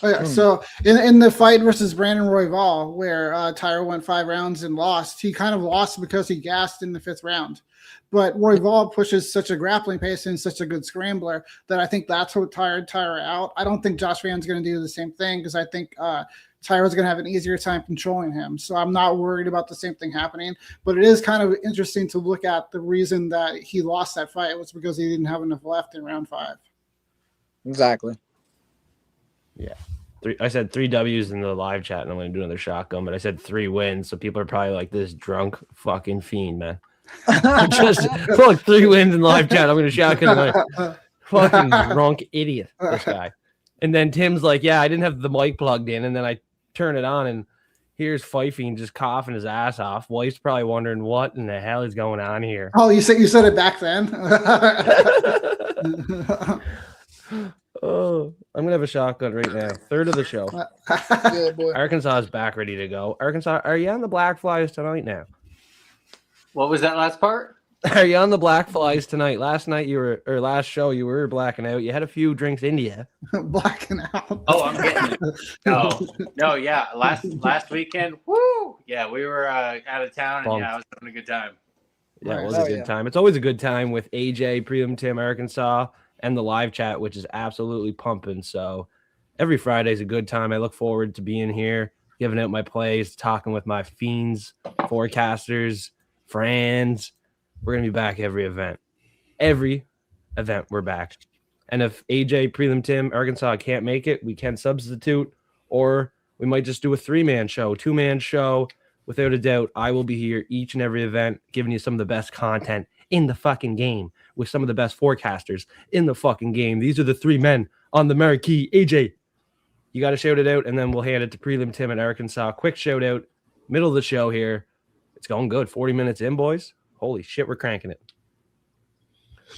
Oh, yeah. So in the fight versus Brandon Royval, where Tyra went 5 rounds and lost, he kind of lost because he gassed in the 5th round. But Royval pushes such a grappling pace and such a good scrambler that I think that's what tired Tyra out. I don't think Josh Van's going to do the same thing because I think Tyra's going to have an easier time controlling him. So I'm not worried about the same thing happening. But it is kind of interesting to look at the reason that he lost that fight was because he didn't have enough left in round 5. Exactly. Yeah. I said 3 W's in the live chat, and I'm going to do another shotgun, but I said 3 wins, so people are probably like, this drunk fucking fiend, man. Just look, 3 wins in live chat. I'm going to shotgun tonight. Fucking drunk idiot, this guy. And then Tim's like, yeah, I didn't have the mic plugged in, and then I turn it on, and here's Fiend just coughing his ass off. Wife's probably wondering what in the hell is going on here. Oh, you said it back then? Oh, I'm gonna have a shotgun right now. Third of the show. Good boy. Arkansas is back, ready to go. Arkansas, are you on the Black Flies tonight now? What was that last part? Are you on the Black Flies tonight? Last show you were blacking out. You had a few drinks in you. Blacking out. Oh, I'm getting it. No, yeah. Last weekend, woo! Yeah, we were out of town, and I was having a good time. Yeah, it was a good time. It's always a good time with AJ, Prelim Tim, Arkansas, and the live chat, which is absolutely pumping. So every Friday is a good time. I look forward to being here, giving out my plays, talking with my fiends, forecasters, friends. We're going to be back every event. Every event, we're back. And if AJ, Prelim Tim, Arkansas can't make it, we can substitute, or we might just do a 3-man show, 2-man show. Without a doubt, I will be here each and every event, giving you some of the best content in the fucking game with some of the best forecasters in the fucking game. These are the three men on the marquee. AJ, you got to shout it out, and then we'll hand it to Prelim Tim at Arkansas. Quick shout out, middle of the show here. It's going good. 40 minutes in, boys. Holy shit, we're cranking it.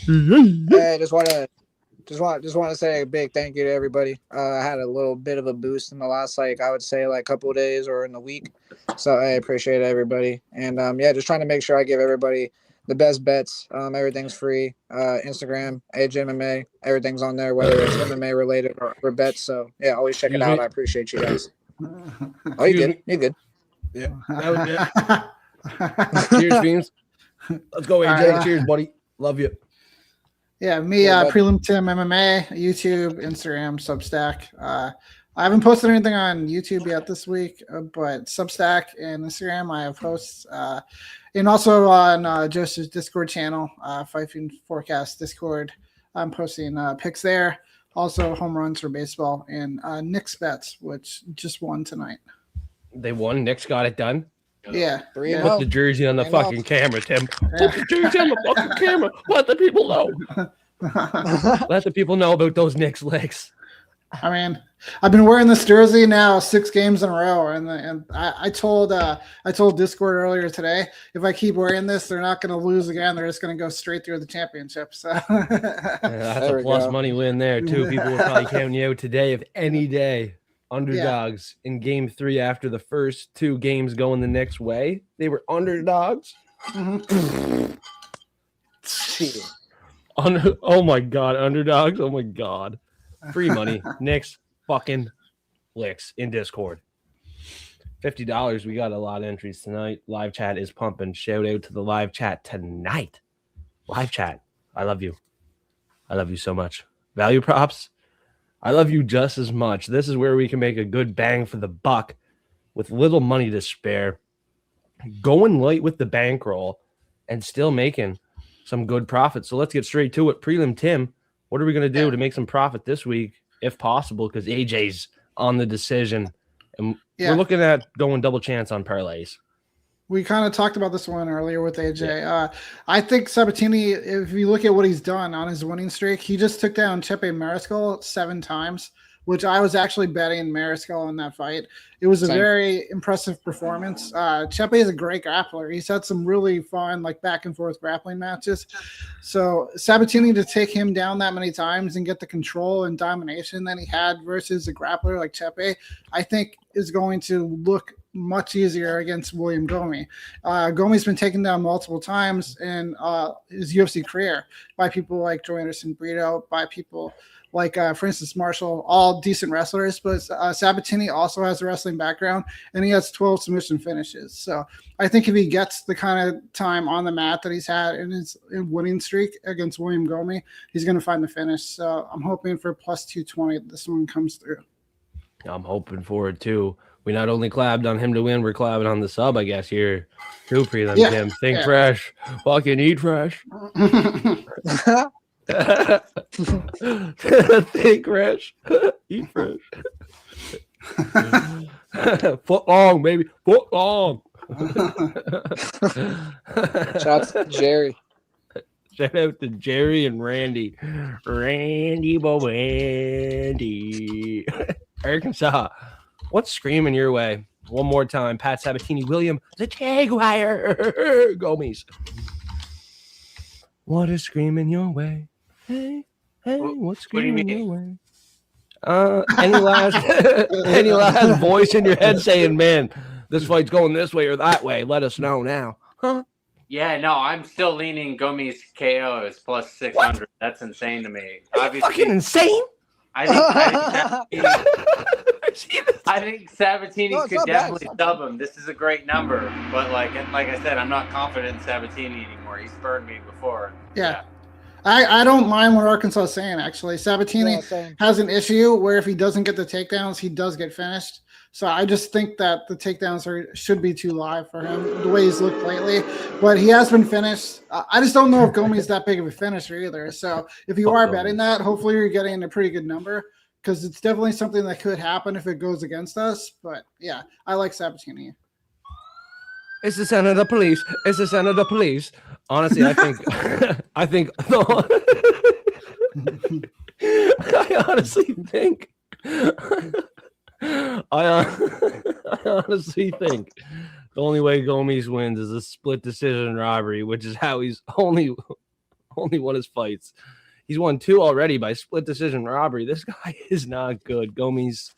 Hey, just want to say a big thank you to everybody. I had a little bit of a boost in the last, I would say, couple of days or in the week. So I appreciate everybody. And just trying to make sure I give everybody the best bets. Everything's free. Instagram, AJMMA, everything's on there, whether it's MMA related or bets. So yeah, always check it out. I appreciate you guys. Oh, you good? You good? Yeah, that was it. Cheers, Fiends. Let's go, AJ. Cheers, buddy. Love you. Yeah, me, Prelim Tim MMA, YouTube, Instagram, Substack. I haven't posted anything on YouTube yet this week, but Substack and Instagram, I have posts. And also on Joseph's Discord channel, Fiend Forecast Discord, I'm posting picks there. Also, home runs for baseball and Knicks bets, which just won tonight. They won. Knicks got it done. Yeah. Put the jersey on the fucking camera, Tim. Put the jersey on the fucking camera. Let the people know. Let the people know about those Knicks licks. I mean, I've been wearing this jersey now 6 games in a row, and I told Discord earlier today, if I keep wearing this, they're not going to lose again. They're just going to go straight through the championship. So that's a plus money win there too. People will probably count you out today, if any day. Underdogs in game 3 after the first 2 games going the next way. They were underdogs. Mm-hmm. Oh my god, underdogs. Oh my god. Free money. Knicks fucking licks in Discord. $50. We got a lot of entries tonight. Live chat is pumping. Shout out to the live chat tonight. Live chat. I love you. I love you so much. Value props. I love you just as much. This is where we can make a good bang for the buck with little money to spare. Going light with the bankroll and still making some good profit. So let's get straight to it. Prelim Tim, what are we going to do to make some profit this week, if possible? Because AJ's on the decision. And we're looking at going double chance on parlays. We kind of talked about this one earlier with AJ. I think Sabatini, if you look at what he's done on his winning streak, he just took down Chepe Mariscal 7 times, which I was actually betting Mariscal in that fight. It was a very impressive performance. Chepe is a great grappler. He's had some really fun, back and forth grappling matches. So Sabatini to take him down that many times and get the control and domination that he had versus a grappler like Chepe, I think is going to look much easier against William Gomi. Gomi's been taken down multiple times in his UFC career by people like Joe Anderson Brito, by people like, for instance, Marshall, all decent wrestlers. But Sabatini also has a wrestling background, and he has 12 submission finishes. So I think if he gets the kind of time on the mat that he's had in his winning streak against William Gomi, he's going to find the finish. So I'm hoping for plus 220 that this one comes through. I'm hoping for it, too. We not only clabbed on him to win, we're clabbing on the sub, I guess, here. Too, Prelim Tim. Think fresh. Fucking eat fresh. Think fresh. Eat fresh. Foot long, baby. Foot long. Shout out to Jerry. Shout out to Jerry and Randy. Randy Randy. Arkansas. What's screaming your way? One more time. Pat Sabatini, William, the Jaguar. Gomies. What is screaming your way? Hey, what's screaming your way? Any last voice in your head saying, man, this fight's going this way or that way? Let us know now. Huh? Yeah, no, I'm still leaning Gomi's KO is plus 600. What? That's insane to me. Obviously, fucking insane. I think Sabatini could definitely sub him. This is a great number, but like I said, I'm not confident in Sabatini anymore. He's burned me before. Yeah. I don't mind what Arkansas is saying, actually. Sabatini has an issue where if he doesn't get the takedowns, he does get finished. So I just think that the takedowns should be too live for him, the way he's looked lately. But he has been finished. I just don't know if Gomi's that big of a finisher either. So if you are betting that, hopefully you're getting a pretty good number, because it's definitely something that could happen if it goes against us. But, yeah, I like Sabatini. It's the sound of the police. It's the sound of the police. Honestly, I think I honestly think I honestly think the only way Gomes wins is a split decision robbery, which is how he's only won his fights. He's won 2 already by split decision robbery. This guy is not good. Gomes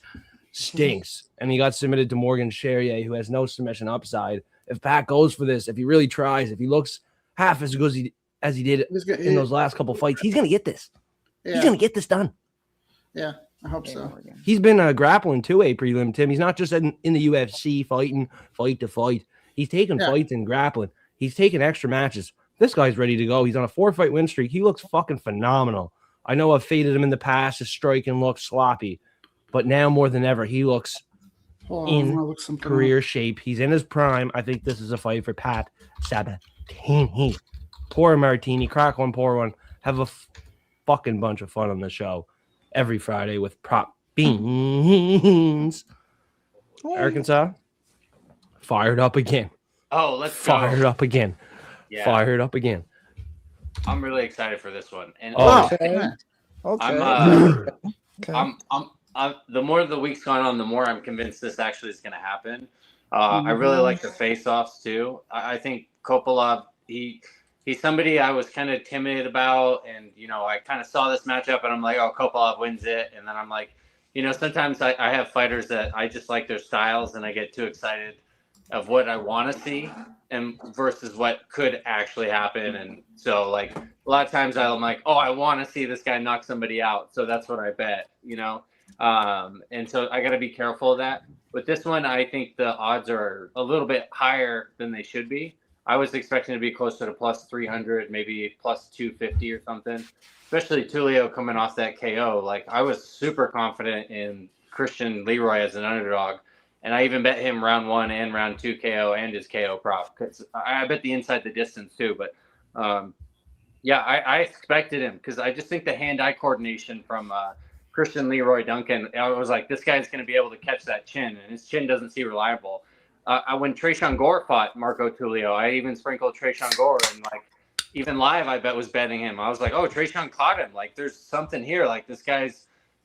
stinks. And he got submitted to Morgan Charrier, who has no submission upside. If Pat goes for this, if he really tries, if he looks half as good as he did in those last couple fights, he's going to get this. Yeah. He's going to get this done. Yeah, I hope so. He's been grappling too, Prelim Tim. He's not just in the UFC fighting fight to fight. He's taking fights and grappling. He's taking extra matches. This guy's ready to go. He's on a 4-fight win streak. He looks fucking phenomenal. I know I've faded him in the past. His striking looks sloppy. But now more than ever, he looks in career shape. He's in his prime. I think this is a fight for Pat Sabatini. Pour a martini, crack one, pour one. Have a fucking bunch of fun on the show every Friday with Prop Fiends. Arkansas, fired up again. Oh, let's fired up again. Yeah. Fired up again. I'm really excited for this one. And Okay. I'm the more the week's gone on, the more I'm convinced this actually is going to happen. I really like the face-offs too. I think Kopylov, he's somebody I was kind of timid about, and I kind of saw this matchup and I'm like, oh, Kopylov wins it, and then I'm like, sometimes I have fighters that I just like their styles and I get too excited of what I want to see and versus what could actually happen. And so like a lot of times I'm like, oh, I want to see this guy knock somebody out, so that's what I bet, and so I got to be careful of that. With this one, I think the odds are a little bit higher than they should be. I was expecting to be closer to plus 300, maybe plus 250 or something, especially Tulio coming off that KO. Like I was super confident in Christian Leroy as an underdog. And I even bet him round 1 and round 2 KO and his KO prop. Cause I bet the inside the distance too. But I expected him because I just think the hand-eye coordination from Christian Leroy Duncan, I was like, this guy's going to be able to catch that chin, and his chin doesn't seem reliable. When Tresean Gore fought Marco Tulio, I even sprinkled Tresean Gore, and like even live, I bet was betting him. I was like, oh, Tresean caught him. Like there's something here. Like this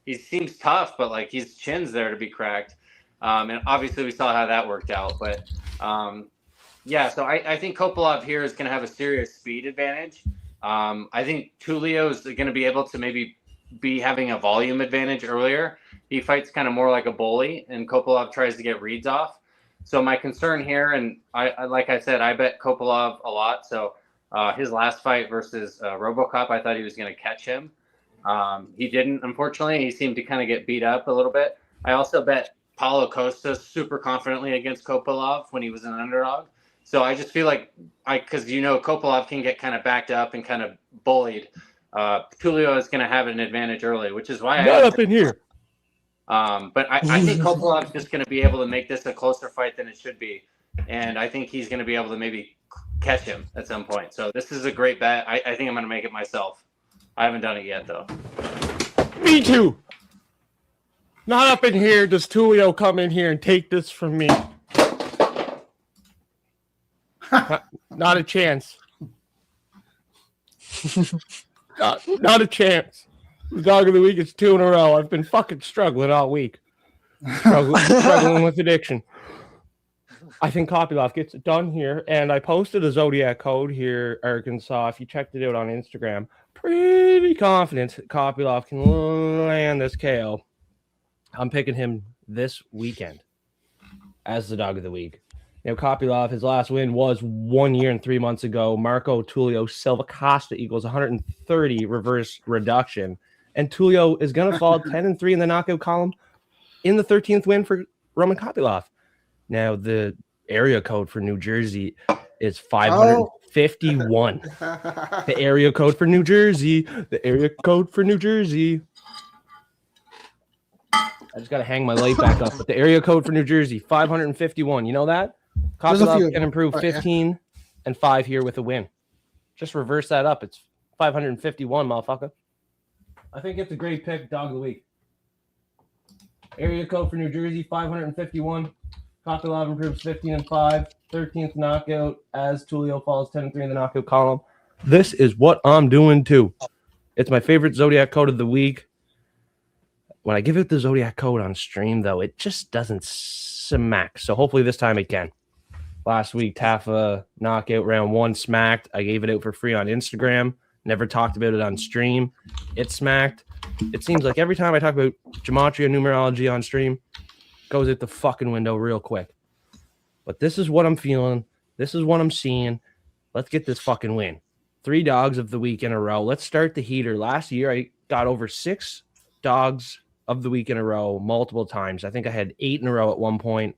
he seems tough, but like his chin's there to be cracked. And obviously we saw how that worked out, but so I think Kopylov here is going to have a serious speed advantage. I think Tulio is going to be able to maybe be having a volume advantage earlier. He fights kind of more like a bully, and Kopylov tries to get reads off. So my concern here, and I like I said, I bet Kopylov a lot. So his last fight versus RoboCop, I thought he was going to catch him. He didn't, unfortunately. He seemed to kind of get beat up a little bit. I also bet Paulo Costa super confidently against Kopylov when he was an underdog. So I just feel like because Kopylov can get kind of backed up and kind of bullied. Tulio is going to have an advantage early, which is why not up in here. But I think Kopylov's just going to be able to make this a closer fight than it should be, and I think he's going to be able to maybe catch him at some point. So this is a great bet. I think I'm going to make it myself. I haven't done it yet though. Me too. Not up in here. Does Tulio come in here and take this from me? Not a chance. Not a chance. The dog of the week is 2 in a row. I've been fucking struggling all week. Struggling with addiction. I think Kopylov gets it done here. And I posted a Zodiac code here, Arkansas. If you checked it out on Instagram, pretty confident Kopylov can land this KO. I'm picking him this weekend as the dog of the week. Kopylov, his last win was 1 year and 3 months ago. Marco Tulio Silva Costa equals 130 reverse reduction. And Tulio is going to fall 10-3 in the knockout column in the 13th win for Roman Kopylov. Now, the area code for New Jersey is 551. The area code for New Jersey. The area code for New Jersey. I just got to hang my light back up. But the area code for New Jersey, 551. You know that? Kopylov can improve 15 and 5 here with a win. Just reverse that up. It's 551, motherfucker. I think it's a great pick, dog of the week. Area code for New Jersey, 551. Kopylov improves 15-5, 13th knockout as Tulio falls 10-3 in the knockout column. This is what I'm doing too. It's my favorite Zodiac code of the week. When I give out the Zodiac code on stream, though, it just doesn't smack. So hopefully this time it can. Last week, Tafa knockout round 1 smacked. I gave it out for free on Instagram. Never talked about it on stream. It smacked. It seems like every time I talk about gematria numerology on stream, it goes out the fucking window real quick. But this is what I'm feeling. This is what I'm seeing. Let's get this fucking win. 3 dogs of the week in a row. Let's start the heater. Last year, I got over 6 dogs of the week in a row multiple times. I think I had 8 in a row at one point,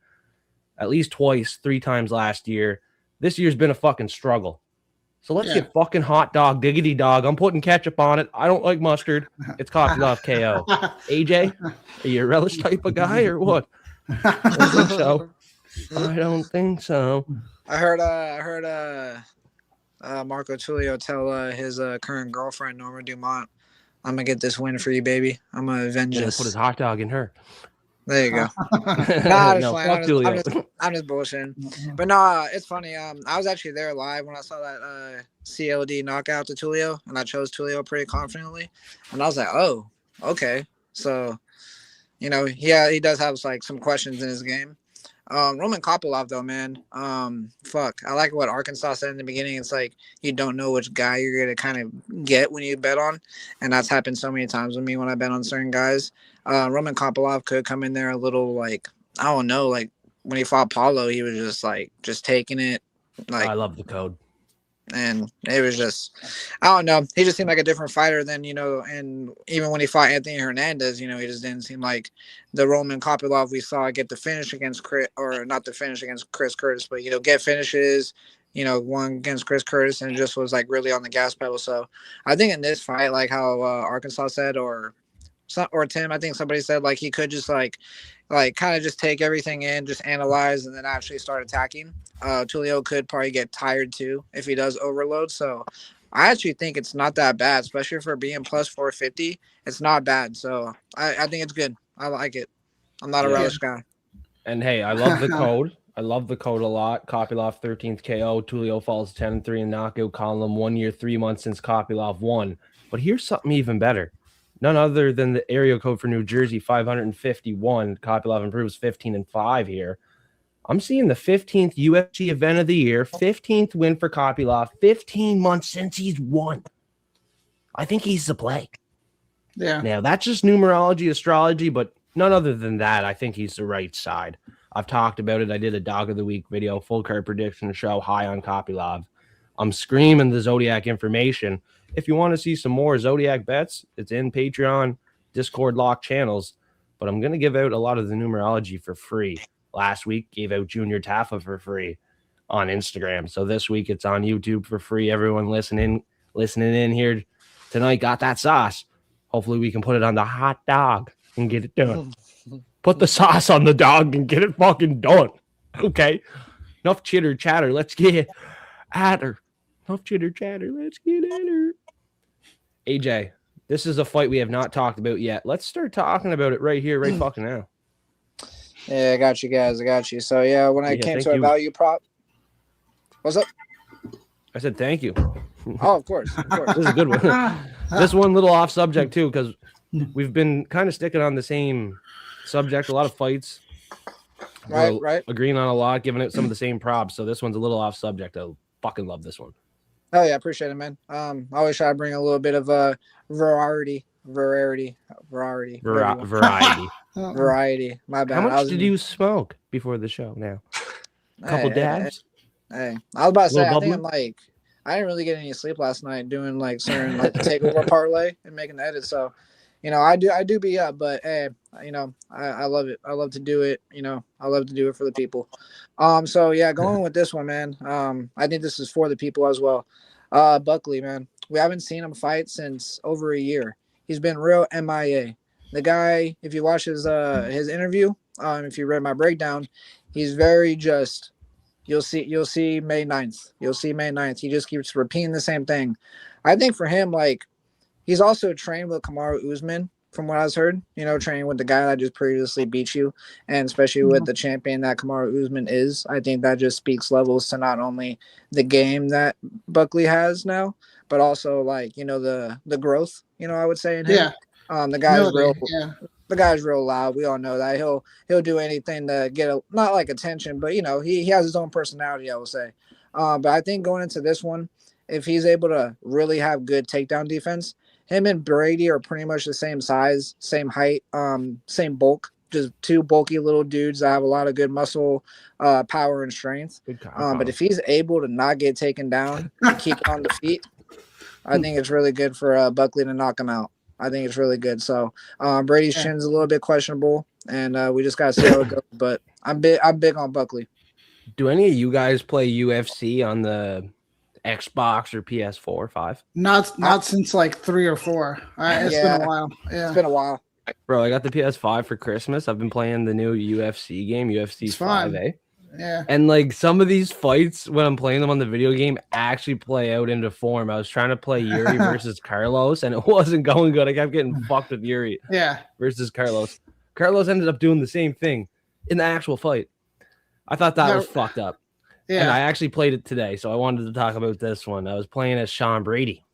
at least twice, 3 times last year. This year's been a fucking struggle. So let's get fucking hot dog, diggity dog. I'm putting ketchup on it. I don't like mustard. It's Kopylov KO. AJ, are you a relish type of guy or what? I don't think so. I don't think so. I heard Marco Tulio tell his current girlfriend Norma Dumont, "I'm gonna get this win for you, baby. I'm gonna avenge this." Put his hot dog in her. There you go. No, fuck Tulio. I'm just bullshitting. But no, it's funny. I was actually there live when I saw that CLD knockout to Tulio, and I chose Tulio pretty confidently. And I was like, oh, okay. So, you know, he does have like some questions in his game. Roman Kopylov though, man. Fuck. I like what Arkansas said in the beginning. It's like you don't know which guy you're gonna kind of get when you bet on, and that's happened so many times with me when I bet on certain guys. Roman Kopylov could come in there a little like, I don't know, like when he fought Paulo, he was just taking it. Like, I love the code. And it was just, I don't know. He just seemed like a different fighter than, you know, and even when he fought Anthony Hernandez, you know, he just didn't seem like the Roman Kopylov we saw get the finish against Chris, or not the finish against Chris Curtis, but, you know, get finishes, you know, one against Chris Curtis and just was like really on the gas pedal. So I think in this fight, like how Arkansas said, or Tim, I think somebody said like he could just like kind of just take everything in, just analyze, and then actually start attacking. Tulio could probably get tired too if he does overload. So I actually think it's not that bad, especially for being plus 450. It's not bad. So I think it's good. I like it. I'm not a relish guy. And hey, I love the code. I love the code a lot. Kopylov 13th KO. Tulio falls 10-3 in knockout column. 1 year, 3 months since Kopylov won. But here's something even better. None other than the area code for New Jersey, 551. Kopylov improves 15-5 here. I'm seeing the 15th UFC event of the year, 15th win for Kopylov, 15 months since he's won. I think he's the play. Yeah. Now, that's just numerology, astrology, but none other than that, I think he's the right side. I've talked about it. I did a Dog of the Week video, full card prediction show, high on Kopylov. I'm screaming the Zodiac information. If you want to see some more Zodiac bets, it's in Patreon, Discord lock channels. But I'm going to give out a lot of the numerology for free. Last week, gave out Junior Taffa for free on Instagram. So this week, it's on YouTube for free. Everyone listening in here tonight got that sauce. Hopefully, we can put it on the hot dog and get it done. Put the sauce on the dog and get it fucking done. Okay? Enough chitter chatter. Let's get at her. Enough chitter chatter. Let's get at her. AJ, this is a fight we have not talked about yet. Let's start talking about it right here, right fucking now. Yeah, I got you guys. I got you. So, yeah, when I came to a value prop. What's up? I said thank you. Oh, of course. Of course. This is a good one. This one little off subject, too, because we've been kind of sticking on the same subject. A lot of fights. Right. Agreeing on a lot, giving it some of the same props. So this one's a little off subject. I fucking love this one. Oh, yeah, appreciate it, man. I always try to bring a little bit of variety. My bad. How much did you smoke before the show now? Couple dabs? Hey, I was about to say, I think I didn't really get any sleep last night doing like certain like the takeover parlay and making the edits. So, you know, I do be up, but hey, you know, I love it. I love to do it. You know, I love to do it for the people. So yeah, going with this one, man. I think this is for the people as well. Buckley, man, we haven't seen him fight since over a year. He's been real MIA. The guy, if you watch his interview, if you read my breakdown, he's very just. You'll see May 9th. You'll see May 9th. He just keeps repeating the same thing. I think for him, like, he's also trained with Kamaru Usman. from what I've heard. Training with the guy that just previously beat you, and especially with the champion that Kamaru Usman is, I think that just speaks levels to not only the game that Buckley has now, but also like the growth. I would say in him. The guy's real. Yeah. The guy's real loud. We all know that he'll do anything to get not like attention, but he has his own personality, I would say. But I think going into this one, if he's able to really have good takedown defense, him and Brady are pretty much the same size, same height, same bulk. Just two bulky little dudes that have a lot of good muscle, power, and strength. But if he's able to not get taken down and keep on the feet, I think it's really good for Buckley to knock him out. I think it's really good. So Brady's chin's a little bit questionable, and we just got to see how it goes. But I'm big on Buckley. Do any of you guys play UFC on the Xbox or PS4 or 5? Not since like 3 or 4. It's been a while. Yeah, it's been a while. Bro, I got the PS5 for Christmas. I've been playing the new UFC game, UFC 5A. Yeah. And like some of these fights, when I'm playing them on the video game, actually play out into form. I was trying to play Yuri versus Carlos, and it wasn't going good. I kept getting fucked with Yuri versus Carlos. Carlos ended up doing the same thing in the actual fight. I thought that was fucked up. Yeah. And I actually played it today, so I wanted to talk about this one. I was playing as Sean Brady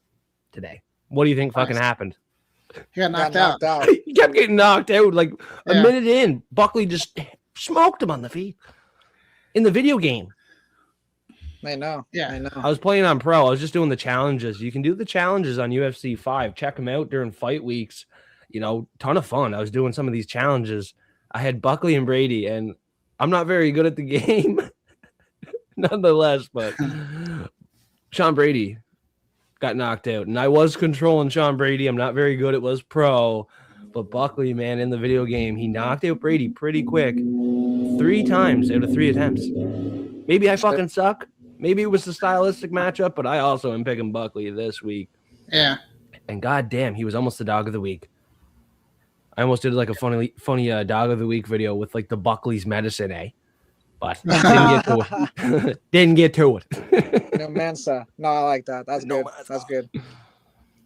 today. What do you think fucking happened? He got knocked out. He kept getting knocked out. Like a minute in, Buckley just smoked him on the feet. In the video game. I know. Yeah, I know. I was playing on Pro. I was just doing the challenges. You can do the challenges on UFC 5. Check them out during fight weeks. Ton of fun. I was doing some of these challenges. I had Buckley and Brady, and I'm not very good at the game. Nonetheless, but Sean Brady got knocked out. And I was controlling Sean Brady. I'm not very good. It was Pro. But Buckley, man, in the video game, he knocked out Brady pretty quick. 3 times out of 3 attempts. Maybe I fucking suck. Maybe it was the stylistic matchup, but I also am picking Buckley this week. Yeah. And goddamn, he was almost the dog of the week. I almost did like a funny dog of the week video with like the Buckley's medicine, but didn't get to it. No Mensa. No, I like that. That's good. That's good.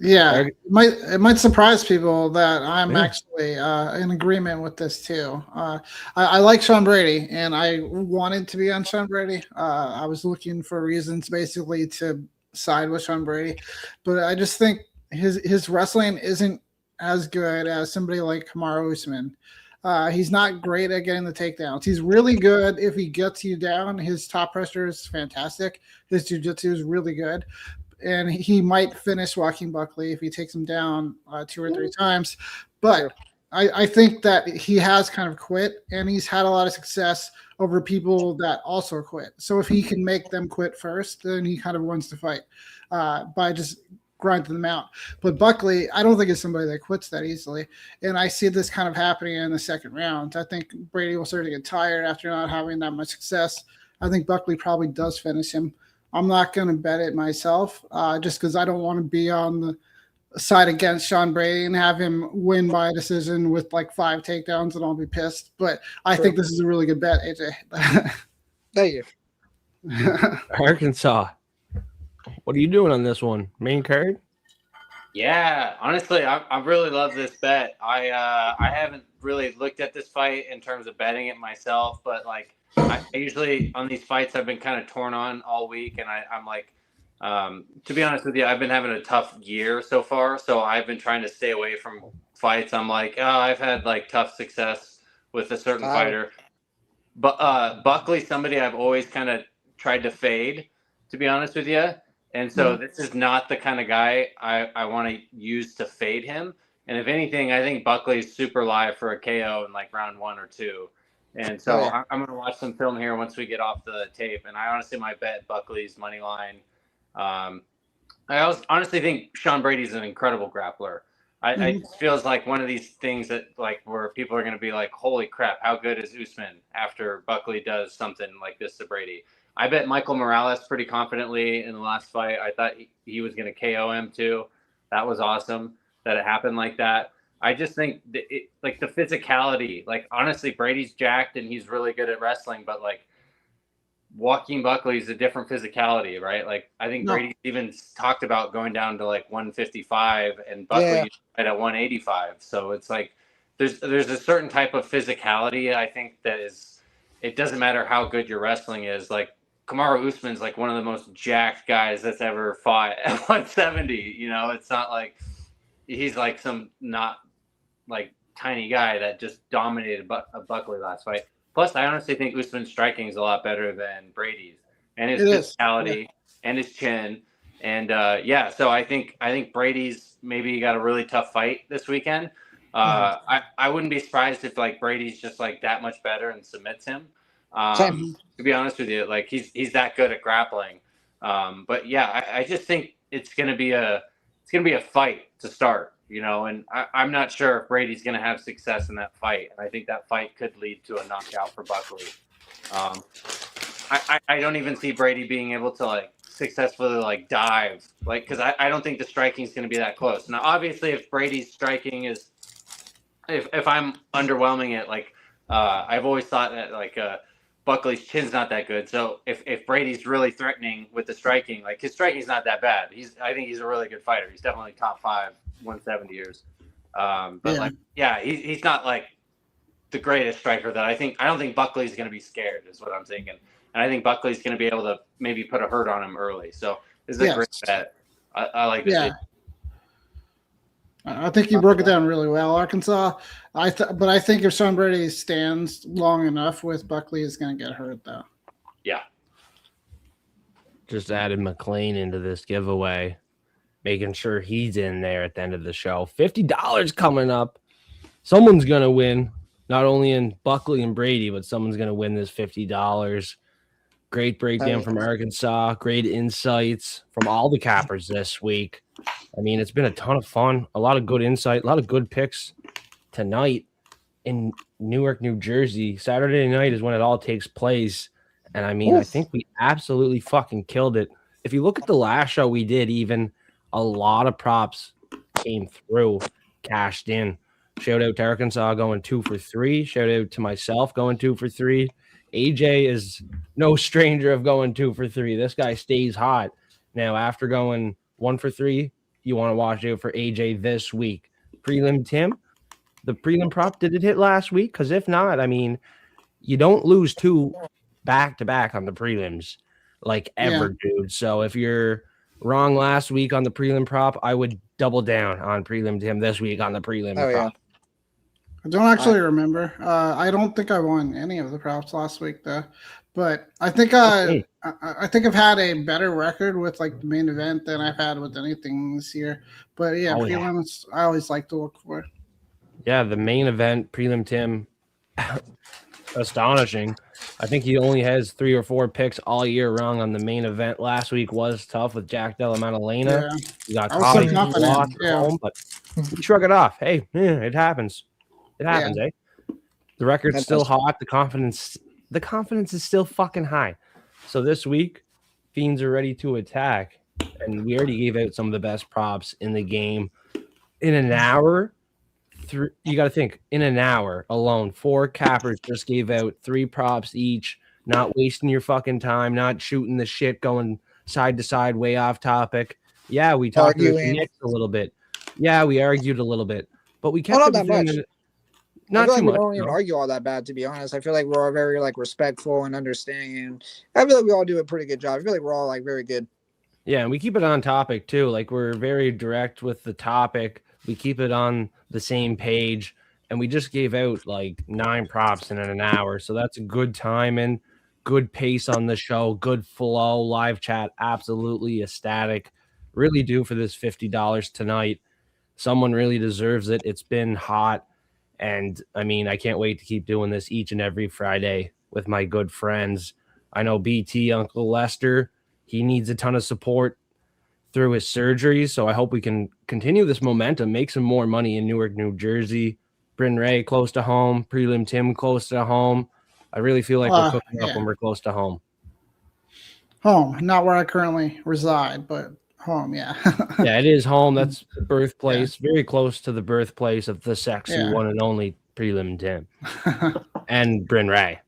Yeah, it might surprise people that I'm actually in agreement with this too. I like Sean Brady, and I wanted to be on Sean Brady. I was looking for reasons basically to side with Sean Brady, but I just think his wrestling isn't as good as somebody like Kamaru Usman. He's not great at getting the takedowns. He's really good if he gets you down. His top pressure is fantastic. His jiu-jitsu is really good. And he might finish Joaquin Buckley if he takes him down 2 or 3 times. But I think that he has kind of quit, and he's had a lot of success over people that also quit. So if he can make them quit first, then he kind of wins the fight by just grinding them out. But Buckley, I don't think is somebody that quits that easily. And I see this kind of happening in the second round. I think Brady will start to get tired after not having that much success. I think Buckley probably does finish him. I'm not going to bet it myself just because I don't want to be on the side against Sean Brady and have him win by a decision with like 5 takedowns, and I'll be pissed. But I think this is a really good bet, AJ. Thank you. Arkansas. What are you doing on this one? Main card? Yeah, honestly, I really love this bet. I haven't really looked at this fight in terms of betting it myself, but like I usually on these fights I've been kind of torn on all week, and I'm like, to be honest with you, I've been having a tough year so far, so I've been trying to stay away from fights. I'm like, oh, I've had like tough success with a certain fighter, but Buckley, somebody I've always kind of tried to fade, to be honest with you. And so this is not the kind of guy I want to use to fade him. And if anything, I think Buckley's super live for a KO in like round 1 or 2. And so I'm going to watch some film here once we get off the tape. And I honestly might bet Buckley's money line. I honestly think Sean Brady's an incredible grappler. It feels like one of these things that like where people are going to be like, holy crap, how good is Usman after Buckley does something like this to Brady? I bet Michael Morales pretty confidently in the last fight. I thought he was going to KO him too. That was awesome that it happened like that. I just think like the physicality, like honestly, Brady's jacked and he's really good at wrestling, but like Joaquin Buckley is a different physicality, right? Like I think No. Brady even talked about going down to like 155 and Buckley at 185. So it's like there's a certain type of physicality I think that is, it doesn't matter how good your wrestling is. Like Kamaru Usman's like one of the most jacked guys that's ever fought at 170. You know, it's not like he's like some not like tiny guy that just dominated Buckley last fight. Plus, I honestly think Usman's striking is a lot better than Brady's, and his physicality and his chin, and so I think Brady's maybe got a really tough fight this weekend. I wouldn't be surprised if like Brady's just like that much better and submits him. To be honest with you, like he's that good at grappling. But yeah, I just think it's gonna be a fight to start. You know, and I'm not sure if Brady's going to have success in that fight. And I think that fight could lead to a knockout for Buckley. I don't even see Brady being able to like successfully like dive, like, because I don't think the striking is going to be that close. Now, obviously, if Brady's striking is, if I'm underwhelming it, like I've always thought that like Buckley's chin's not that good. So if Brady's really threatening with the striking, like his striking's not that bad. I think he's a really good fighter. He's definitely top 5 170ers. He's not like the greatest striker that I don't think Buckley's going to be scared is what I'm thinking. And I think Buckley's going to be able to maybe put a hurt on him early. So this is a great bet. I like this. Yeah. I think you broke it down really well, Arkansas. But I think if Sean Brady stands long enough with Buckley, is going to get hurt though. Yeah. Just added McLean into this giveaway, making sure he's in there at the end of the show. $50 coming up. Someone's going to win, not only in Buckley and Brady, but someone's going to win this $50. Great breakdown from Arkansas. Great insights from all the cappers this week. I mean, it's been a ton of fun. A lot of good insight, a lot of good picks tonight in Newark, New Jersey. Saturday night is when it all takes place. And I mean, I think we absolutely fucking killed it. If you look at the last show we did, even a lot of props came through, cashed in. Shout out to Arkansas going 2 for 3. Shout out to myself going 2 for 3. AJ is no stranger of going 2 for 3. This guy stays hot. Now, after going 1 for 3, you want to watch out for AJ this week. Prelim Tim, the prelim prop, did it hit last week? Because if not, I mean, you don't lose 2 back-to-back on the prelims like ever, dude. So if you're wrong last week on the prelim prop, I would double down on Prelim Tim this week on the prelim prop. I don't actually remember. I don't think I won any of the props last week though, but I think I think I've had a better record with like the main event than I've had with anything this year. But prelims I always like to look for. Yeah, the main event, Prelim Tim, astonishing. I think he only has 3 or 4 picks all year wrong on the main event. Last week was tough with Jack Della Maddalena. He got caught and lost at home, but shrug it off. Hey, it happens. It happens, eh? The record's still hot. The confidence is still fucking high. So this week, Fiends are ready to attack. And we already gave out some of the best props in the game. In an hour, you got to think, in an hour alone, 4 cappers just gave out 3 props each, not wasting your fucking time, not shooting the shit, going side to side, way off topic. Yeah, we talked about the Knicks a little bit. Yeah, we argued a little bit. But we kept not that much. Not too much. We don't even argue all that bad, to be honest. I feel like we're all very like respectful and understanding. I feel like we all do a pretty good job. I feel like we're all like very good. Yeah, and we keep it on topic too. Like we're very direct with the topic. We keep it on the same page, and we just gave out like 9 props in an hour. So that's a good timing, good pace on the show, good flow, live chat, absolutely ecstatic. Really do for this $50 tonight. Someone really deserves it. It's been hot. And I mean, I can't wait to keep doing this each and every Friday with my good friends. I know BT, Uncle Lester, he needs a ton of support through his surgery. So I hope we can continue this momentum, make some more money in Newark, New Jersey. Bryn Ray close to home, Prelim Tim close to home. I really feel like we're cooking up when we're close to home. Home, not where I currently reside, but home, yeah. Yeah, it is home. That's the birthplace, very close to the birthplace of the sexy one and only Prelim Tim and Bryn Ray,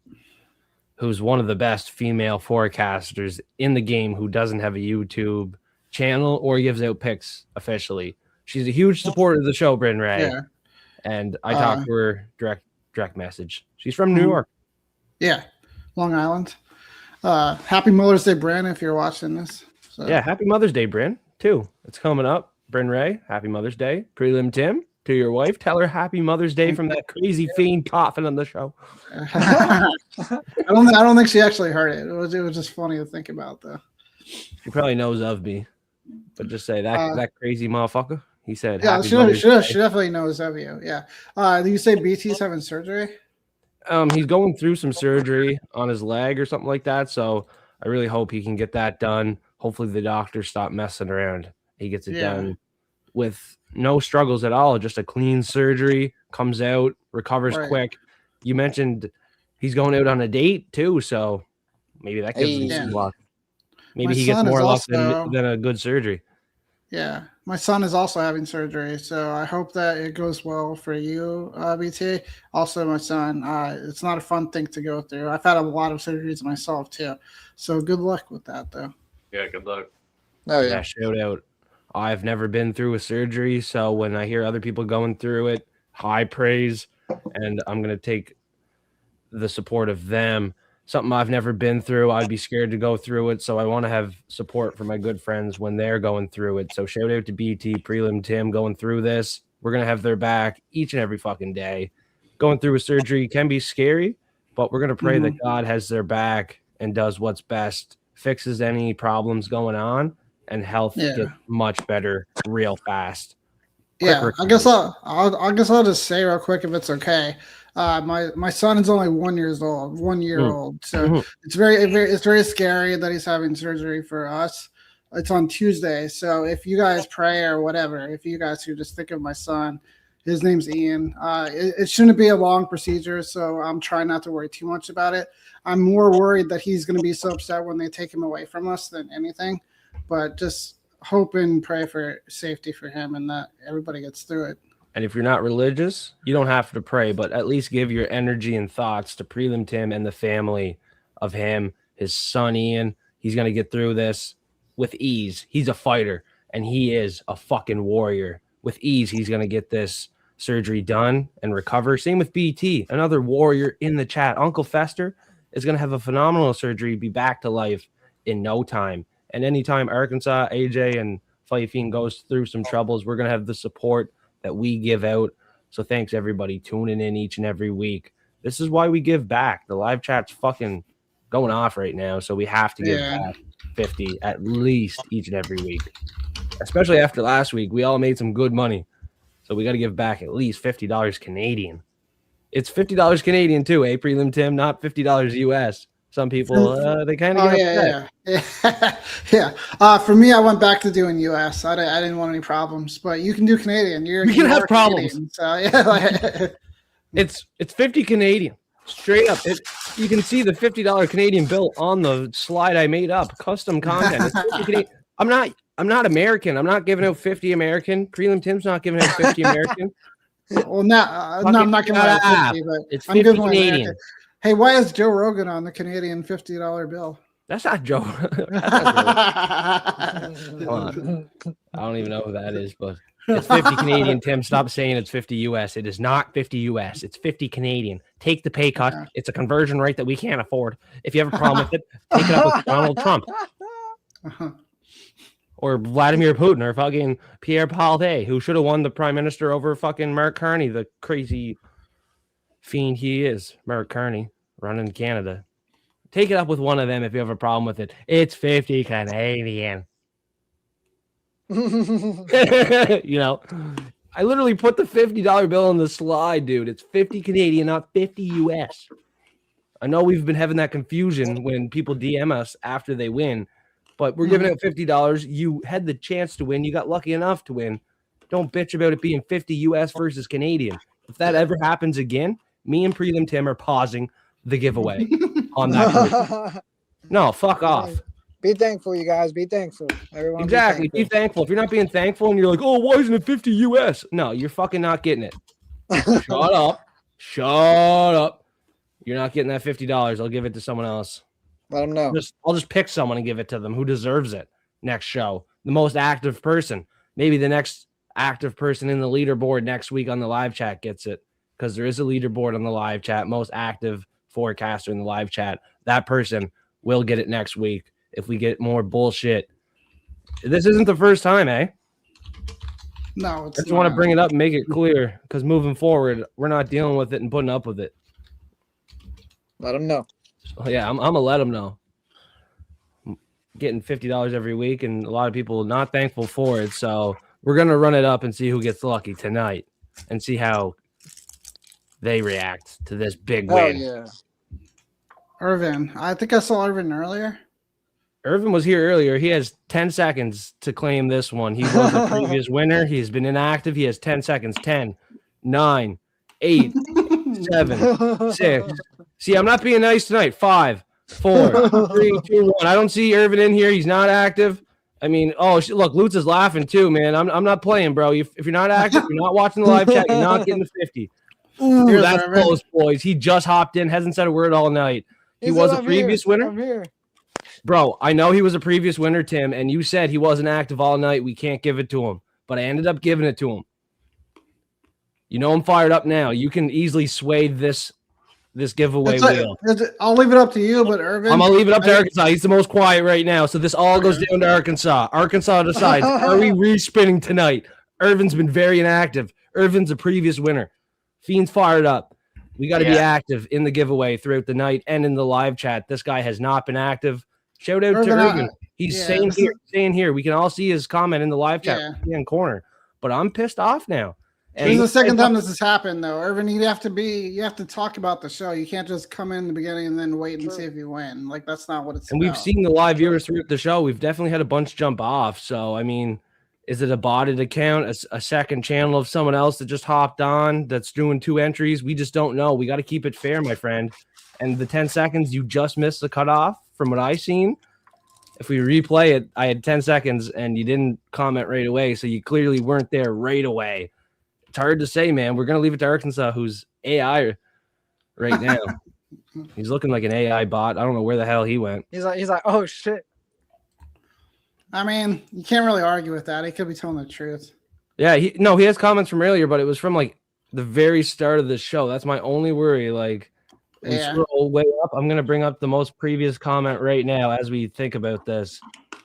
who's one of the best female forecasters in the game who doesn't have a YouTube channel or gives out picks officially. She's a huge supporter of the show, Bryn Ray. Yeah. And I talked to her direct message. She's from New York. Yeah, Long Island. Happy Mother's Day, Bryn, if you're watching this. So. Yeah, happy Mother's Day, Bryn, too. It's coming up. Bryn Ray, happy Mother's Day. Prelim Tim, to your wife, tell her happy Mother's Day from that crazy Fiend coughing on the show. I don't think she actually heard it. It was just funny to think about, though. She probably knows of me, but just say that crazy motherfucker. He said, "Yeah, she definitely knows of you." Yeah. Do you say BT's having surgery? He's going through some surgery on his leg or something like that. So I really hope he can get that done. Hopefully the doctors stop messing around. He gets it done with no struggles at all. Just a clean surgery, comes out, recovers quick. You mentioned he's going out on a date too, so maybe that gives him some luck. Maybe he gets more luck than a good surgery. Yeah. My son is also having surgery, so I hope that it goes well for you, BT. Also, my son, it's not a fun thing to go through. I've had a lot of surgeries myself, too. So good luck with that, though. Yeah, good luck. Oh, yeah, shout out. I've never been through a surgery, so when I hear other people going through it, high praise, and I'm going to take the support of them. Something I've never been through. I'd be scared to go through it, so I want to have support for my good friends when they're going through it. So shout out to BT, Prelim Tim going through this. We're going to have their back each and every fucking day. Going through a surgery can be scary, but we're going to pray that God has their back and does what's best, fixes any problems going on, and health gets much better real fast. I guess I'll just say real quick if it's okay. My son is only 1 year old. So it's very scary that he's having surgery for us. It's on Tuesday. So if you guys pray or whatever, if you guys could just think of my son, his name's Ian. It shouldn't be a long procedure, so I'm trying not to worry too much about it. I'm more worried that he's going to be so upset when they take him away from us than anything. But just hope and pray for safety for him and that everybody gets through it. And if you're not religious, you don't have to pray, but at least give your energy and thoughts to Prelim Tim and the family of him, his son Ian. He's going to get through this with ease. He's a fighter, and he is a fucking warrior. With ease, he's going to get this surgery done and recover. Same with BT, another warrior in the chat. Uncle Fester is going to have a phenomenal surgery, be back to life in no time. And anytime Arkansas, AJ, and Fiend goes through some troubles, we're going to have the support that we give out. So thanks everybody tuning in each and every week. This is why we give back. The live chat's fucking going off right now, so we have to give back 50 at least each and every week. Especially after last week, we all made some good money. So we got to give back at least $50 Canadian. It's $50 Canadian too, Prelim Tim, not $50 US. Some people, they kind of For me, I went back to doing US. I didn't want any problems, but you can do Canadian. You can have problems. Canadian, so it's 50 Canadian, straight up. You can see the $50 Canadian bill on the slide I made up. Custom content. It's 50 Canadian. I'm not American. I'm not giving out 50 American. Prelim Tim's not giving out 50 American. Well, no, I'm not giving out 50, but it's 50 Canadian. American. Hey, why is Joe Rogan on the Canadian $50 bill? That's not Joe. I don't even know who that is, but it's 50 Canadian. Tim, stop saying it's 50 US. It is not 50 US. It's 50 Canadian. Take the pay cut. It's a conversion rate that we can't afford. If you have a problem with it, take it up with Donald Trump. Or Vladimir Putin or fucking Pierre Parlay, who should have won the prime minister over fucking Mark Carney, the crazy fiend he is. Mark Carney running Canada. Take it up with one of them if you have a problem with it. It's 50 Canadian. You know, I literally put the $50 bill on the slide, dude. It's 50 Canadian, not 50 US. I know we've been having that confusion when people DM us after they win, but we're giving out $50. You had the chance to win. You got lucky enough to win. Don't bitch about it being 50 US versus Canadian. If that ever happens again, me and Prelim Tim are pausing the giveaway on that. No, fuck off. Be thankful, you guys. Be thankful. Everyone exactly. Be thankful. If you're not being thankful and you're like, oh, why isn't it 50 US? No, you're fucking not getting it. Shut up. Shut up. You're not getting that $50. I'll give it to someone else. Let them know. I'll just pick someone and give it to them who deserves it next show. The most active person. Maybe the next active person in the leaderboard next week on the live chat gets it, because there is a leaderboard on the live chat. Most active forecaster in the live chat. That person will get it next week if we get more bullshit. This isn't the first time, eh? No, it's I just want to bring it up and make it clear, because moving forward, we're not dealing with it and putting up with it. Let them know. So, yeah, I'm gonna let them know. I'm getting $50 every week, and a lot of people are not thankful for it. So we're gonna run it up and see who gets lucky tonight, and see how they react to this big win. Yeah. Irvin. I think I saw Irvin earlier. Irvin was here earlier. He has 10 seconds to claim this one. He was the previous winner. He's been inactive. He has 10 seconds. 10, 9, 8, 7, 6. See, I'm not being nice tonight. 5, 4, 3, 2, 1. I don't see Irvin in here. He's not active. I mean, look, Lutz is laughing too, man. I'm not playing, bro. If you're not active, you're not watching the live chat, you're not getting the 50. Ooh, that's close, boys. He just hopped in, hasn't said a word all night. He was a previous winner. I'm here. Bro, I know he was a previous winner, Tim, and you said he wasn't active all night. We can't give it to him, but I ended up giving it to him. You know I'm fired up now. You can easily sway this giveaway wheel. I'll leave it up to you, but Irvin. I'm going to leave it up to Arkansas. He's the most quiet right now, so this all goes down to Arkansas. Arkansas decides, are we respinning tonight? Irvin's been very inactive. Irvin's a previous winner. Fiend's fired up. We got to be active in the giveaway throughout the night and in the live chat. This guy has not been active. Shout out to Irvin. He's staying here. We can all see his comment in the live chat in corner. But I'm pissed off now. This is the second time this has happened, though. Irvin, you have to talk about the show. You can't just come in the beginning and then wait and see if you win. Like, that's not what it's about. We've seen the live viewers throughout the show. We've definitely had a bunch jump off. So, I mean, is it a botted account, a second channel of someone else that just hopped on that's doing 2 entries? We just don't know. We got to keep it fair, my friend. And the 10 seconds, you just missed the cutoff from what I seen. If we replay it, I had 10 seconds and you didn't comment right away. So you clearly weren't there right away. It's hard to say, man. We're going to leave it to Arkansas, who's AI right now. He's looking like an AI bot. I don't know where the hell he went. He's like, oh, shit. I mean, you can't really argue with that. He could be telling the truth. Yeah, he has comments from earlier, but it was from like the very start of the show. That's my only worry. Like, we scroll way up. I'm gonna bring up the most previous comment right now as we think about this.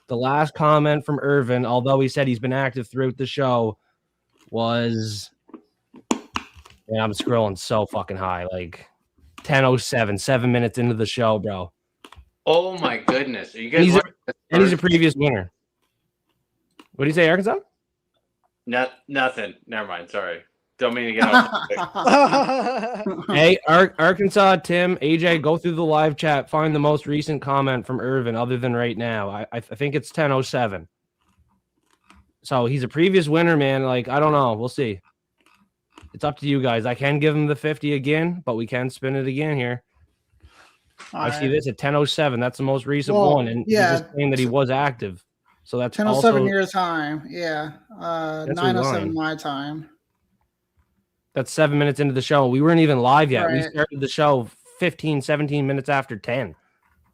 The last comment from Irvin, although he said he's been active throughout the show, was, and I'm scrolling so fucking high, like 10:07, 7 minutes into the show, bro. Oh my goodness! Are you guys? And he's a previous winner. What do you say, Arkansas? Nothing. Never mind. Sorry. Don't mean to get off. Hey, Arkansas, Tim, AJ, go through the live chat. Find the most recent comment from Irvin other than right now. I think it's 10:07. So he's a previous winner, man. Like, I don't know. We'll see. It's up to you guys. I can give him the 50 again, but we can spin it again here. I see this at 10:07. That's the most recent one. And he's just saying that he was active. So that's 10:07 your time. Yeah. 9:07 my time. That's 7 minutes into the show. We weren't even live yet. Right. We started the show 15, 17 minutes after 10.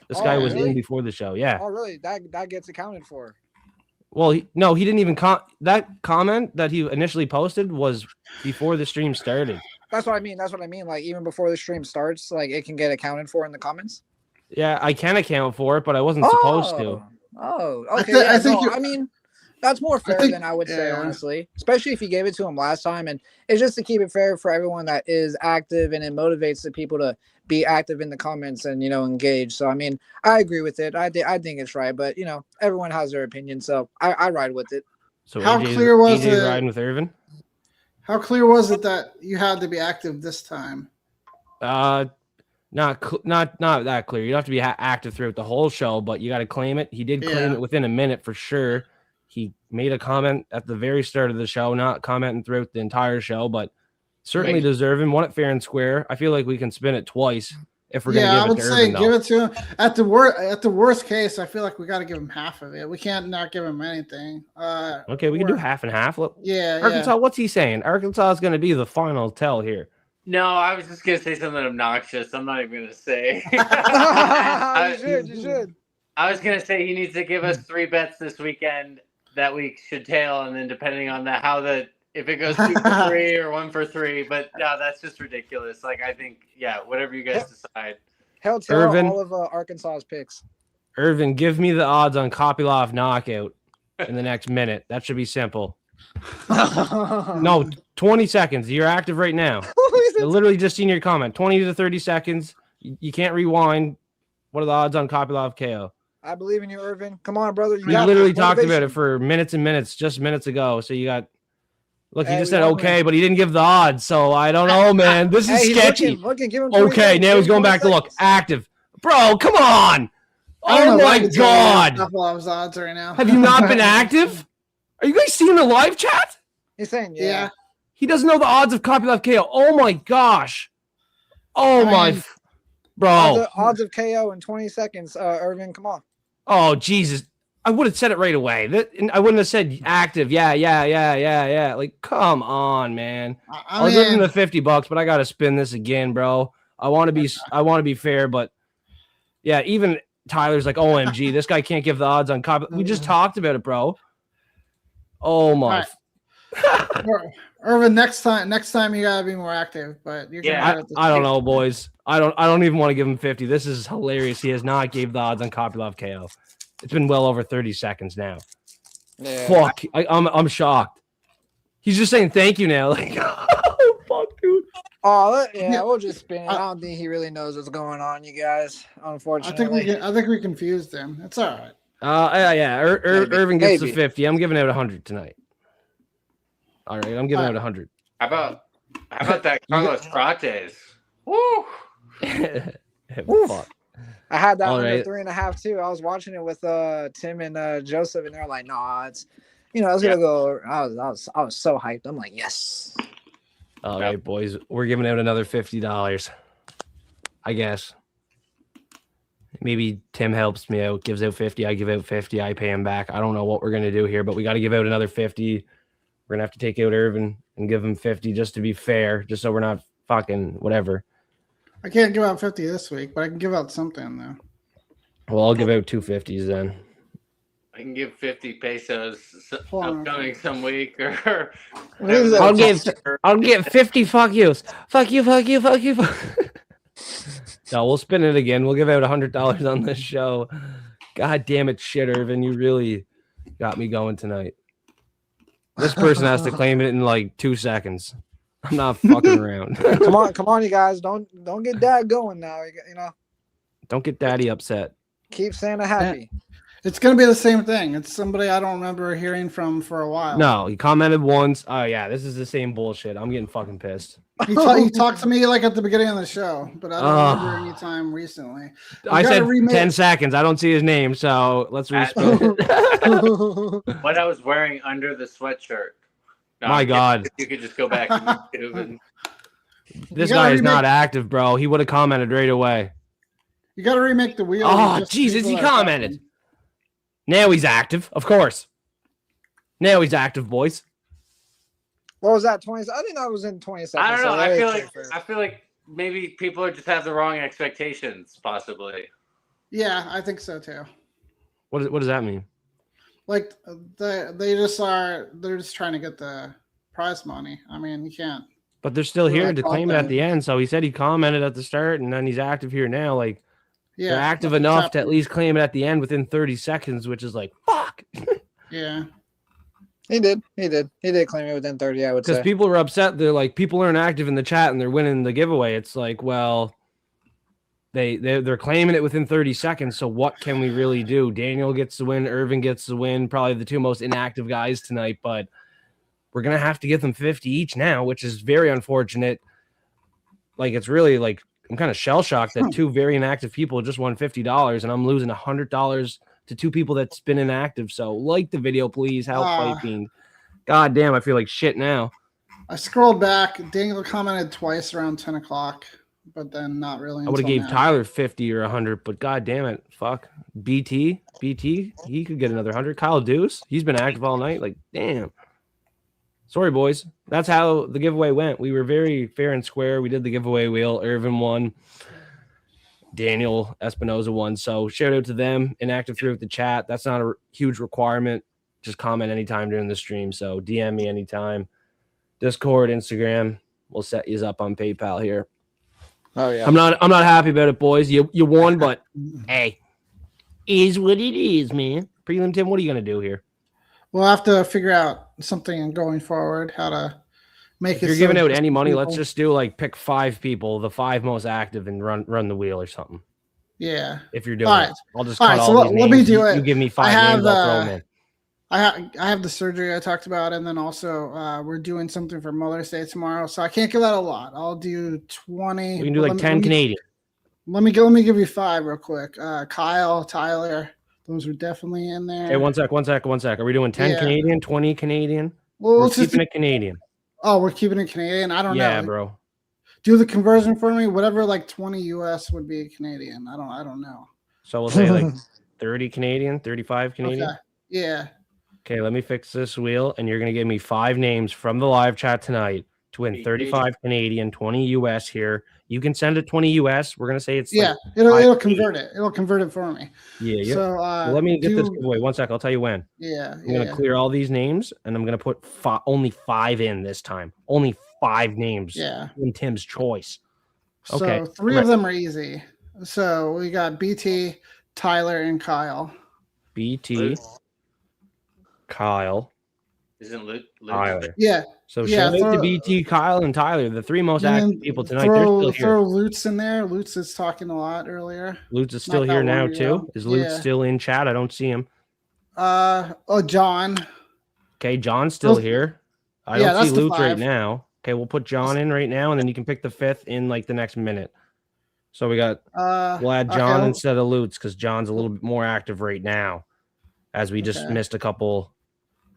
This guy was in before the show. Yeah. Oh, really? That gets accounted for. Well, he didn't even that comment that he initially posted was before the stream started. That's what I mean. Like, even before the stream starts, like, it can get accounted for in the comments. Yeah, I can account for it, but I wasn't supposed to. Oh, okay. I mean, that's more fair than I would say, honestly. Especially if you gave it to him last time. And it's just to keep it fair for everyone that is active, and it motivates the people to be active in the comments and, engage. So, I mean, I agree with it. I think it's right. But, everyone has their opinion. So I ride with it. So how clear was it riding with Irvin? How clear was it that you had to be active this time? Not that clear. You don't have to be active throughout the whole show, but you got to claim it. He did claim it within a minute for sure. He made a comment at the very start of the show, not commenting throughout the entire show, but certainly deserving. Won it fair and square. I feel like we can spin it twice if we're going to give it to Irvin. Give it to him. At the worst case, I feel like we got to give him half of it. We can't not give him anything. Okay, we can do half and half. Look, yeah. Arkansas, what's he saying? Arkansas is going to be the final tell here. No, I was just gonna say something obnoxious. I'm not even gonna say. You should. I was gonna say he needs to give us 3 bets this weekend that we should tail, and then depending on if it goes 2 for 3 or 1 for 3. But no, that's just ridiculous. Like I think, whatever you guys decide. He'll tell Irvin. all of Arkansas's picks. Irvin, give me the odds on Kopylov knockout in the next minute. That should be simple. No, 20 seconds. You're active right now. I literally just seen your comment. 20 to 30 seconds. You can't rewind. What are the odds on Kopylov KO? I believe in you, Irvin. Come on, brother. We literally talked about it for minutes and minutes, just minutes ago. So you got. Look, he just said okay, but he didn't give the odds. So I don't know, man. This is sketchy. Give him okay, now he's going back to look active. Bro, come on. Oh my God. Odds right now. Have you not been active? Are you guys seeing the live chat? He's saying, yeah. He doesn't know the odds of Kopylov KO. Oh my gosh. Oh my. Bro. Odds of KO in 20 seconds, Irvin. Come on. Oh, Jesus. I would have said it right away. I wouldn't have said active. Yeah. Like, come on, man. I was looking at $50, but I got to spin this again, bro. I want to be fair, but yeah, even Tyler's like, OMG, this guy can't give the odds on Kopylov. We just talked about it, bro. Oh my. Irvin, next time you gotta be more active. But you're I don't know, boys. I don't even want to give him 50. This is hilarious. He has not gave the odds on Kopylov KO. It's been well over 30 seconds now. Yeah. Fuck. I'm shocked. He's just saying thank you now. Like, oh fuck, dude. Oh yeah, we'll just spin it. I don't think he really knows what's going on, you guys. Unfortunately, I think we confused him. It's all right. Irvin gets the 50. I'm giving out 100 tonight. All right, I'm giving out 100. How about that Carlos Prates? Woo! Fuck. I had that under 3.5 too. I was watching it with Tim and Joseph, and they're like, "No, it's I was gonna go." I was so hyped. I'm like, "Yes." All right, boys, we're giving out another $50. I guess. Maybe Tim helps me out, gives out 50. I give out 50. I pay him back. I don't know what we're gonna do here, but we got to give out another 50. We're gonna have to take out Irvin and give him 50 just to be fair, just so we're not fucking whatever. I can't give out 50 this week, but I can give out something though. Well, I'll give out 250s then. I can give 50 pesos upcoming some week, or I'll give 50 fuck yous. Fuck you. No, we'll spin it again. We'll give out $100 on this show. God damn it, shit, Irvin. You really got me going tonight. This person has to claim it in like 2 seconds. I'm not fucking around. Come on, you guys. Don't get Dad going now. Don't get Daddy upset. Keep Santa happy. It's gonna be the same thing. It's somebody I don't remember hearing from for a while. No, he commented once. Oh yeah, this is the same bullshit. I'm getting fucking pissed. He talked to me like at the beginning of the show, but I don't remember any time recently. I said 10 seconds. I don't see his name, so let's respin it. What I was wearing under the sweatshirt. No, my God. You could just go back to YouTube and... This guy is not active, bro. He would have commented right away. You got to remake the wheel. Oh, Jesus, he commented. Now he's active, of course. Now he's active, boys. What was that? 20? I think that was in 20 seconds. I don't know. I feel like maybe people just have the wrong expectations, possibly. Yeah, I think so too. What does that mean? Like they're just trying to get the prize money. I mean, you can't. But they're still here to claim it at the end. So he said he commented at the start, and then he's active here now. Like, they're active enough to at least claim it at the end within 30 seconds, which is like, fuck. Yeah. He did claim it within 30, I would say. Because people were upset. They're like, people aren't active in the chat and they're winning the giveaway. It's like, well, they're claiming it within 30 seconds. So what can we really do? Daniel gets the win. Irvin gets the win. Probably the two most inactive guys tonight. But we're going to have to give them 50 each now, which is very unfortunate. Like, it's really like, I'm kind of shell-shocked that two very inactive people just won $50 and I'm losing $100 to two people that's been inactive. So like the video, please. Help Prop Fiends. God damn, I feel like shit now. I scrolled back. Daniel commented twice around 10 o'clock, but then not really. I would have gave Tyler 50 or 100, but god damn it. Fuck. BT, he could get another 100. Kyle Deuce, he's been active all night. Like, damn. Sorry, boys. That's how the giveaway went. We were very fair and square. We did the giveaway wheel. Irvin won. Daniel Espinoza won. So shout out to them. Inactive throughout the chat. That's not a huge requirement. Just comment anytime during the stream. So DM me anytime. Discord, Instagram. We'll set you up on PayPal here. Oh yeah. I'm not happy about it, boys. You won, but hey, is what it is, man. Prelim Tim, what are you gonna do here? We'll have to figure out something going forward, how to make If it. you're so giving out just any money, people- let's just do like pick 5 people, the 5 most active, and run the wheel or something. Yeah. If you're doing All it, right. I'll just All cut right, all so these let me names. do You it. give me 5 I have, names, I'll throw them in. I have the surgery I talked about, and then also we're doing something for Mother's Day tomorrow, so I can't give out a lot. I'll do 20. We can do like 10 Canadian. Let me give you 5 real quick. Kyle, Tyler, those are definitely in there. Hey, one sec. Are we doing 10 Yeah. Canadian, 20 Canadian? Well, We're let's just keeping it Canadian. we're keeping it Canadian. I don't know. Yeah, bro. Do the conversion for me. Whatever, like 20 US would be Canadian. I don't know. So we'll say like 30 Canadian, 35 Canadian. Okay. Yeah. Okay, let me fix this wheel, and you're going to give me 5 names from the live chat tonight to win 35 Canadian, 20 US here. You can send it 20 US. We're going to say it's Yeah. like It'll convert it. It'll convert it for me. Yeah. So Well, let me get this giveaway. One sec. I'll tell you when. Yeah. I'm going to clear all these names, and I'm going to put only 5 in this time. Only 5 names. Yeah. In Tim's choice. So Okay. 3 of them are easy. So we got BT, Tyler, and Kyle. BT, Kyle, Isn't Luke? Tyler. Yeah. So Yeah, shout out throw- to BT, Kyle, and Tyler, the 3 most And active then people tonight. They're still here. Throw Lutz in there. Lutz is talking a lot earlier. Lutz is still Not that here now long too. ago. Is Lutz Yeah. still in chat? I don't see him. John. Okay, John's still Those- here. I Yeah, don't that's see the Lutz right 5. now. Okay, we'll put John in right now, and then you can pick the 5th in like the next minute. So we'll add John okay. instead of Lutz because John's a little bit more active right now, as we just Okay. missed a couple.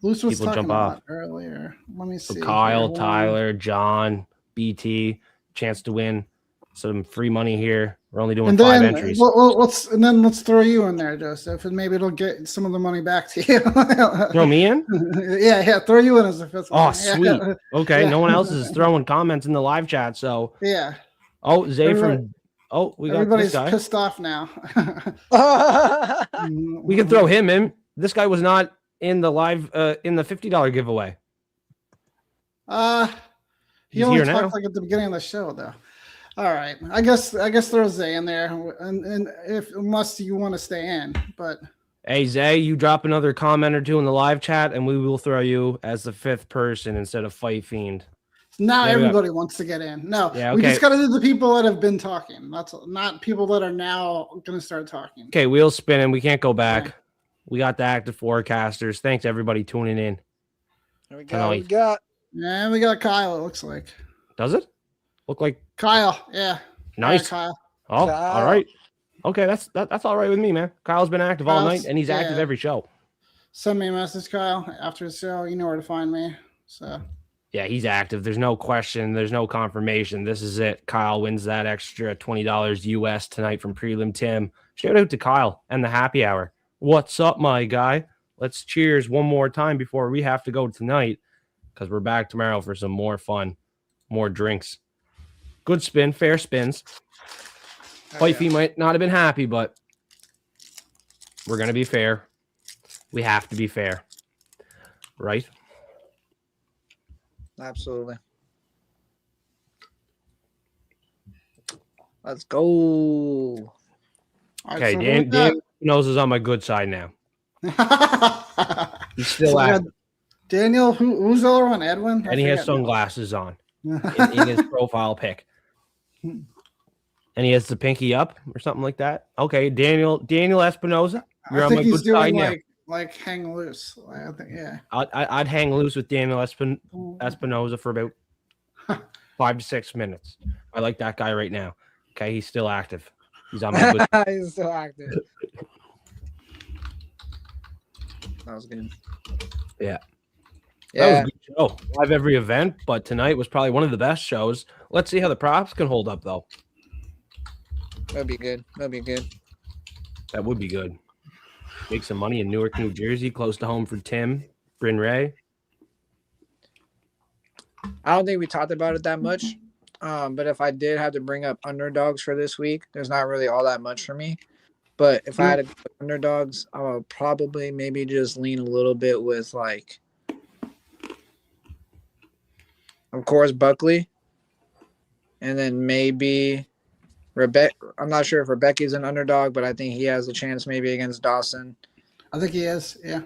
Lutz was people talking jump a off. lot earlier. Let me So see. Kyle, here. Tyler, John, BT, chance to win some free money here. We're only doing And 5 then entries. let's throw you in there, Joseph, and maybe it'll get some of the money back to you. Throw me in? yeah, throw you in as a 5th Oh, one. sweet. Yeah. Okay, Yeah. no one else is throwing comments in the live chat. So, Yeah. oh, Zay Everybody- from. Oh, we got Everybody's this guy. pissed off now. We can throw him in. This guy was not in the live in the $50 giveaway. He He's only here talked now. like at the beginning of the show, though. All right, I guess throw Zay in there, and if unless you want to stay in, but Hey Zay, you drop another comment or 2 in the live chat, and we will throw you as the 5th person instead of Fight Fiend. now Yeah, we got- everybody wants to get in. No, Yeah, we okay. just got to do the people that have been talking. That's not people that are now going to start talking. Okay, wheels spinning. We can't go back. Yeah. We got the active forecasters. Thanks everybody tuning in. Here we go. We got Yeah, we got Kyle. It looks like Does it look like Kyle. Yeah, nice? Yeah, Kyle. Oh, Kyle. all right. Okay, that's all right with me, man. Kyle's been active all Kyle's- night, and he's active yeah. every show. Send me a message, Kyle, after the show. You know where to find me. So Yeah, he's active. There's no question. There's no confirmation. This is it. Kyle wins that extra $20 US tonight from Prelim Tim. Shout out to Kyle and the happy hour. What's up, my guy? Let's cheers one more time before we have to go tonight because we're back tomorrow for some more fun, more drinks. Good spin, fair spins. Wifey might not have been happy, but we're going to be fair. We have to be fair. Right? Absolutely. Let's go. all right, Okay, so Dan knows is on my good side now. He's still So we got active, Daniel, who's the other one? Edwin? and he has sunglasses on in his profile pic. And he has the pinky up or something like that. Okay, Daniel Espinoza, you're I on think my he's good side doing now. like hang loose. I think, yeah. I'd hang loose with Daniel Espinoza for about 5 to 6 minutes. I like that guy right now. Okay, he's still active. He's on my good. He's still active. That was good. Yeah. That was Yeah. a good show. Live every event, but tonight was probably one of the best shows. Let's see how the props can hold up, though. That'd be good. That'd be good. That would be good. Make some money in Newark, New Jersey, close to home for Tim, Bryn Ray. I don't think we talked about it that much. But if I did have to bring up underdogs for this week, there's not really all that much for me. But if I had to go with underdogs, I would probably maybe just lean a little bit with like, of course, Buckley, and then maybe Rebecca. I'm not sure if Rebecca's an underdog, but I think he has a chance maybe against Dawson. I think he is. Yeah.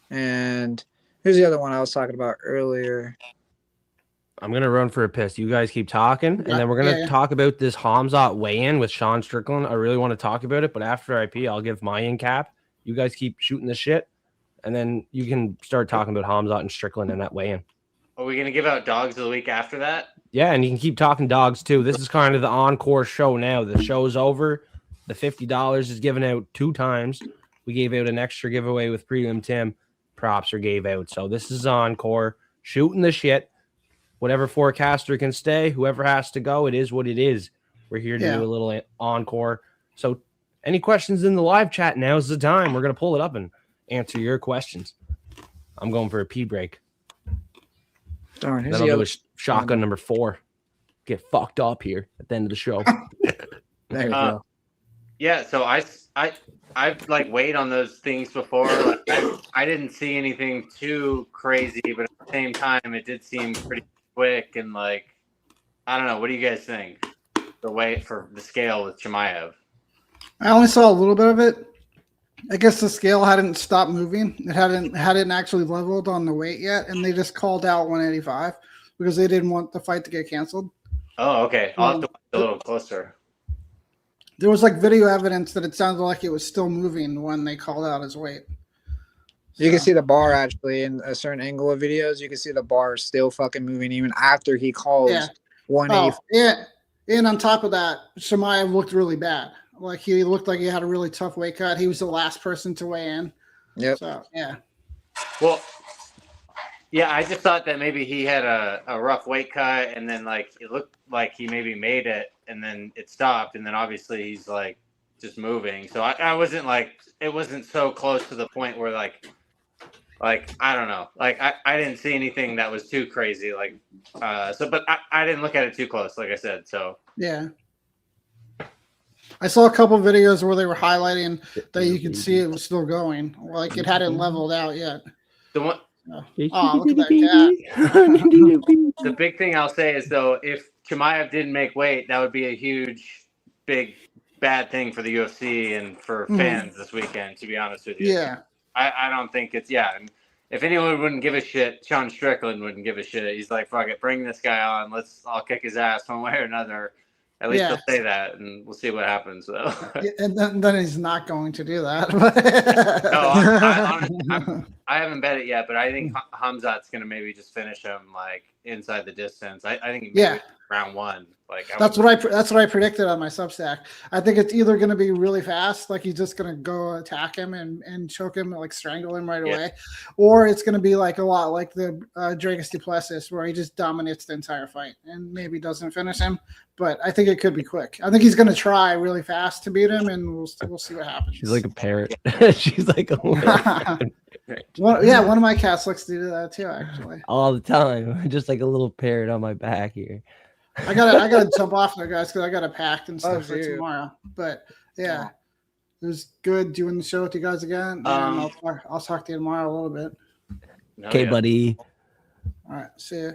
And who's the other one I was talking about earlier? I'm gonna run for a piss. You guys keep talking, and then we're gonna talk about this Khamzat weigh-in with Sean Strickland. I really want to talk about it, but after IP, I'll give my in cap. You guys keep shooting the shit, and then you can start talking about Khamzat and Strickland and that weigh-in. Are we gonna give out dogs of the week after that? Yeah, and you can keep talking dogs too. This is kind of the encore show now. The show's over. The $50 is given out 2 times. We gave out an extra giveaway with Prelim Tim. Props are gave out. So this is encore. Shooting the shit. Whatever forecaster can stay, whoever has to go, it is what it is. We're here to do a little encore. So any questions in the live chat, now's the time. We're going to pull it up and answer your questions. I'm going for a pee break. Darn, Then I'll do a shotgun number 4. Get fucked up here at the end of the show. There you go. Yeah, so I've like weighed on those things before. Like, I didn't see anything too crazy, but at the same time, it did seem pretty quick and like, I don't know. What do you guys think? The weight for the scale with Chimaev. I only saw a little bit of it. I guess the scale hadn't stopped moving. It hadn't actually leveled on the weight yet, and they just called out 185 because they didn't want the fight to get canceled. Oh, okay. I'll have to watch a little closer. There was like video evidence that it sounded like it was still moving when they called out his weight. You can see the bar actually in a certain angle of videos. You can see the bar still fucking moving even after he calls 185. Oh, yeah. And on top of that, Chimaev looked really bad. Like he looked like he had a really tough weight cut. He was the last person to weigh in. Yep. So yeah. Well, yeah, I just thought that maybe he had a rough weight cut, and then like it looked like he maybe made it, and then it stopped, and then obviously he's like just moving. So I wasn't like, it wasn't so close to the point where like I don't know, like I didn't see anything that was too crazy, like but I didn't look at it too close, like I said. So yeah. I saw a couple of videos where they were highlighting that you could see it was still going, like it hadn't leveled out yet. The one. Oh, look at that cat. The big thing I'll say is, though, if Chimaev didn't make weight, that would be a huge, big, bad thing for the UFC and for fans this weekend, to be honest with you. Yeah. I don't think it's, and if anyone wouldn't give a shit, Sean Strickland wouldn't give a shit. He's like, fuck it, bring this guy on. I'll kick his ass one way or another. At least he'll say that, and we'll see what happens, though. And then he's not going to do that. No, I haven't bet it yet, but I think Khamzat's going to maybe just finish him like inside the distance. I think round 1. Like that's what I predicted on my Substack. I think it's either going to be really fast, like he's just going to go attack him and choke him, like strangle him right away, or it's going to be like a lot like the Dragos Duplessis, where he just dominates the entire fight and maybe doesn't finish him. But I think it could be quick. I think he's going to try really fast to beat him, and we'll see what happens. She's like a parrot. She's like a one of my cats likes to do that too, actually. All the time, just like a little parrot on my back here. I gotta jump off there, guys, because I got to pack and stuff for tomorrow. But yeah, it was good doing the show with you guys again. And I'll talk to you tomorrow a little bit. Okay, buddy. All right, see you.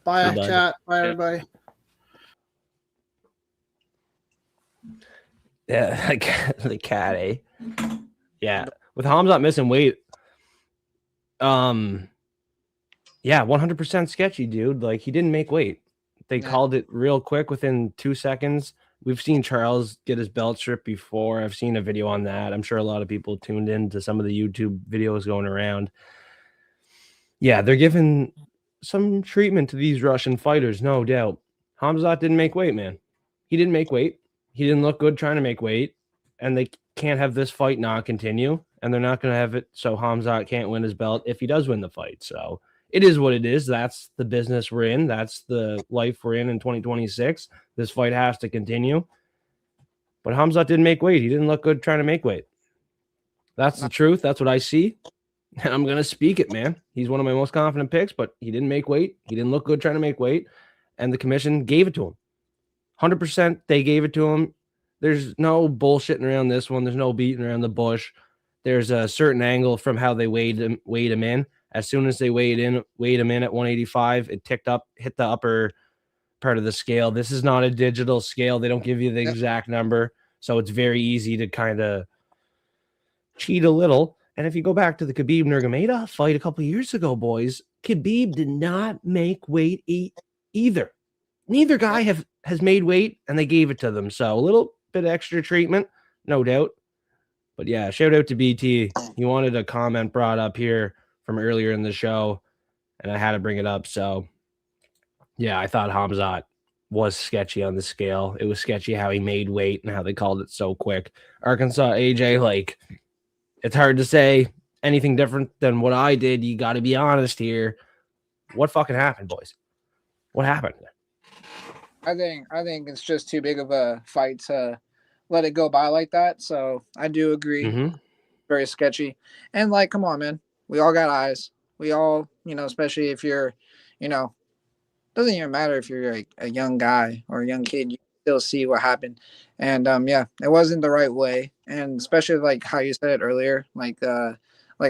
Bye, chat. Bye, everybody. Yeah, the cat, eh? Yeah, with Khamzat missing weight, 100% sketchy, dude. Like he didn't make weight. They called it real quick within 2 seconds. We've seen Charles get his belt stripped before. I've seen a video on that. I'm sure a lot of people tuned in to some of the YouTube videos going around. Yeah, they're giving some treatment to these Russian fighters, no doubt. Khamzat didn't make weight, man. He didn't make weight. He didn't look good trying to make weight. And they can't have this fight not continue. And they're not going to have it so Khamzat can't win his belt if he does win the fight. So it is what it is. That's the business we're in. That's the life we're in 2026. This fight has to continue. But Khamzat didn't make weight. He didn't look good trying to make weight. That's the truth. That's what I see. And I'm going to speak it, man. He's one of my most confident picks, but he didn't make weight. He didn't look good trying to make weight. And the commission gave it to him. 100% they gave it to him. There's no bullshitting around this one. There's no beating around the bush. There's a certain angle from how they weighed him in. As soon as they weighed him in at 185, it ticked up, hit the upper part of the scale. This is not a digital scale. They don't give you the exact number. So it's very easy to kind of cheat a little. And if you go back to the Khabib Nurmagomedov fight a couple of years ago, boys, Khabib did not make weight either. Neither guy has made weight, and they gave it to them. So a little bit extra treatment, no doubt. But yeah, shout out to BT. He wanted a comment brought up here from earlier in the show, and I had to bring it up. So yeah, I thought Khamzat was sketchy on the scale. It was sketchy how he made weight and how they called it so quick. Arkansas AJ, like, it's hard to say anything different than what I did. You got to be honest here. What fucking happened, boys? What happened? I think it's just too big of a fight to let it go by like that. So I do agree. Mm-hmm. Very sketchy. And like, come on, man. We all got eyes. We all, especially if you're, doesn't even matter if you're a young guy or a young kid, you still see what happened. And yeah, it wasn't the right way. And especially like how you said it earlier, like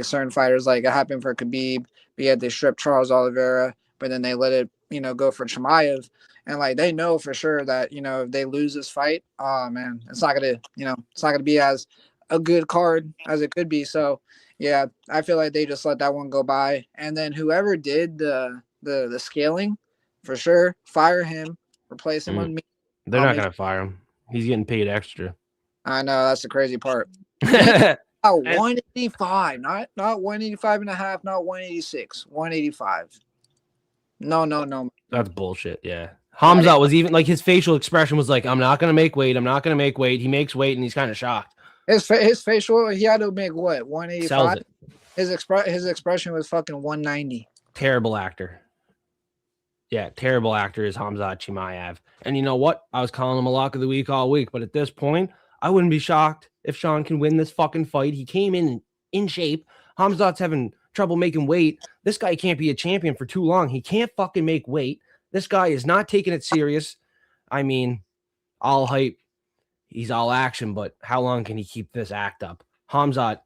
certain fighters, like it happened for Khabib, but yet they stripped Charles Oliveira, but then they let it, go for Chimaev. And like they know for sure that if they lose this fight, oh man, it's not gonna be as a good card as it could be. So yeah, I feel like they just let that one go by. And then whoever did the scaling, for sure, fire him, replace him on me. They're not gonna fire him. He's getting paid extra. I know, that's the crazy part. 185, not 185 and a half, not 186, 185. No. That's bullshit. Yeah. Khamzat was even like his facial expression was like, I'm not going to make weight. I'm not going to make weight. He makes weight and he's kind of shocked. His facial, he had to make what? 185? His expression was fucking 190. Terrible actor. Yeah, terrible actor is Khamzat Chimaev. And you know what? I was calling him a lock of the week all week, but at this point, I wouldn't be shocked if Sean can win this fucking fight. He came in shape. Khamzat's having trouble making weight. This guy can't be a champion for too long. He can't fucking make weight. This guy is not taking it serious. I mean, all hype. He's all action, but how long can he keep this act up? Khamzat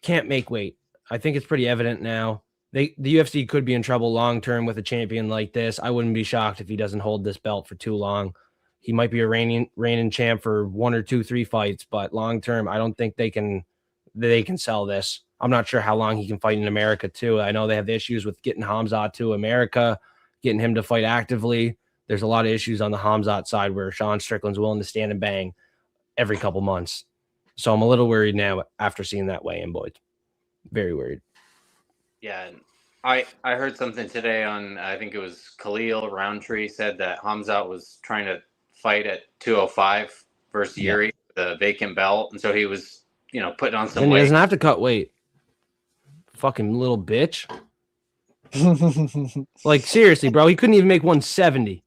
can't make weight. I think it's pretty evident now. The UFC could be in trouble long-term with a champion like this. I wouldn't be shocked if he doesn't hold this belt for too long. He might be a reigning champ for 1 or 2, 3 fights, but long-term, I don't think they can sell this. I'm not sure how long he can fight in America too. I know they have issues with getting Khamzat to America, getting him to fight actively. There's a lot of issues on the Khamzat side where Sean Strickland's willing to stand and bang every couple months. So I'm a little worried now after seeing that weigh-in, boys. Very worried. Yeah, I heard something today on, I think it was Khalil Roundtree said that Khamzat was trying to fight at 205 versus Yuri, the vacant belt. And so he was, putting on some weight. He doesn't have to cut weight. Fucking little bitch. Like, seriously, bro, he couldn't even make 170.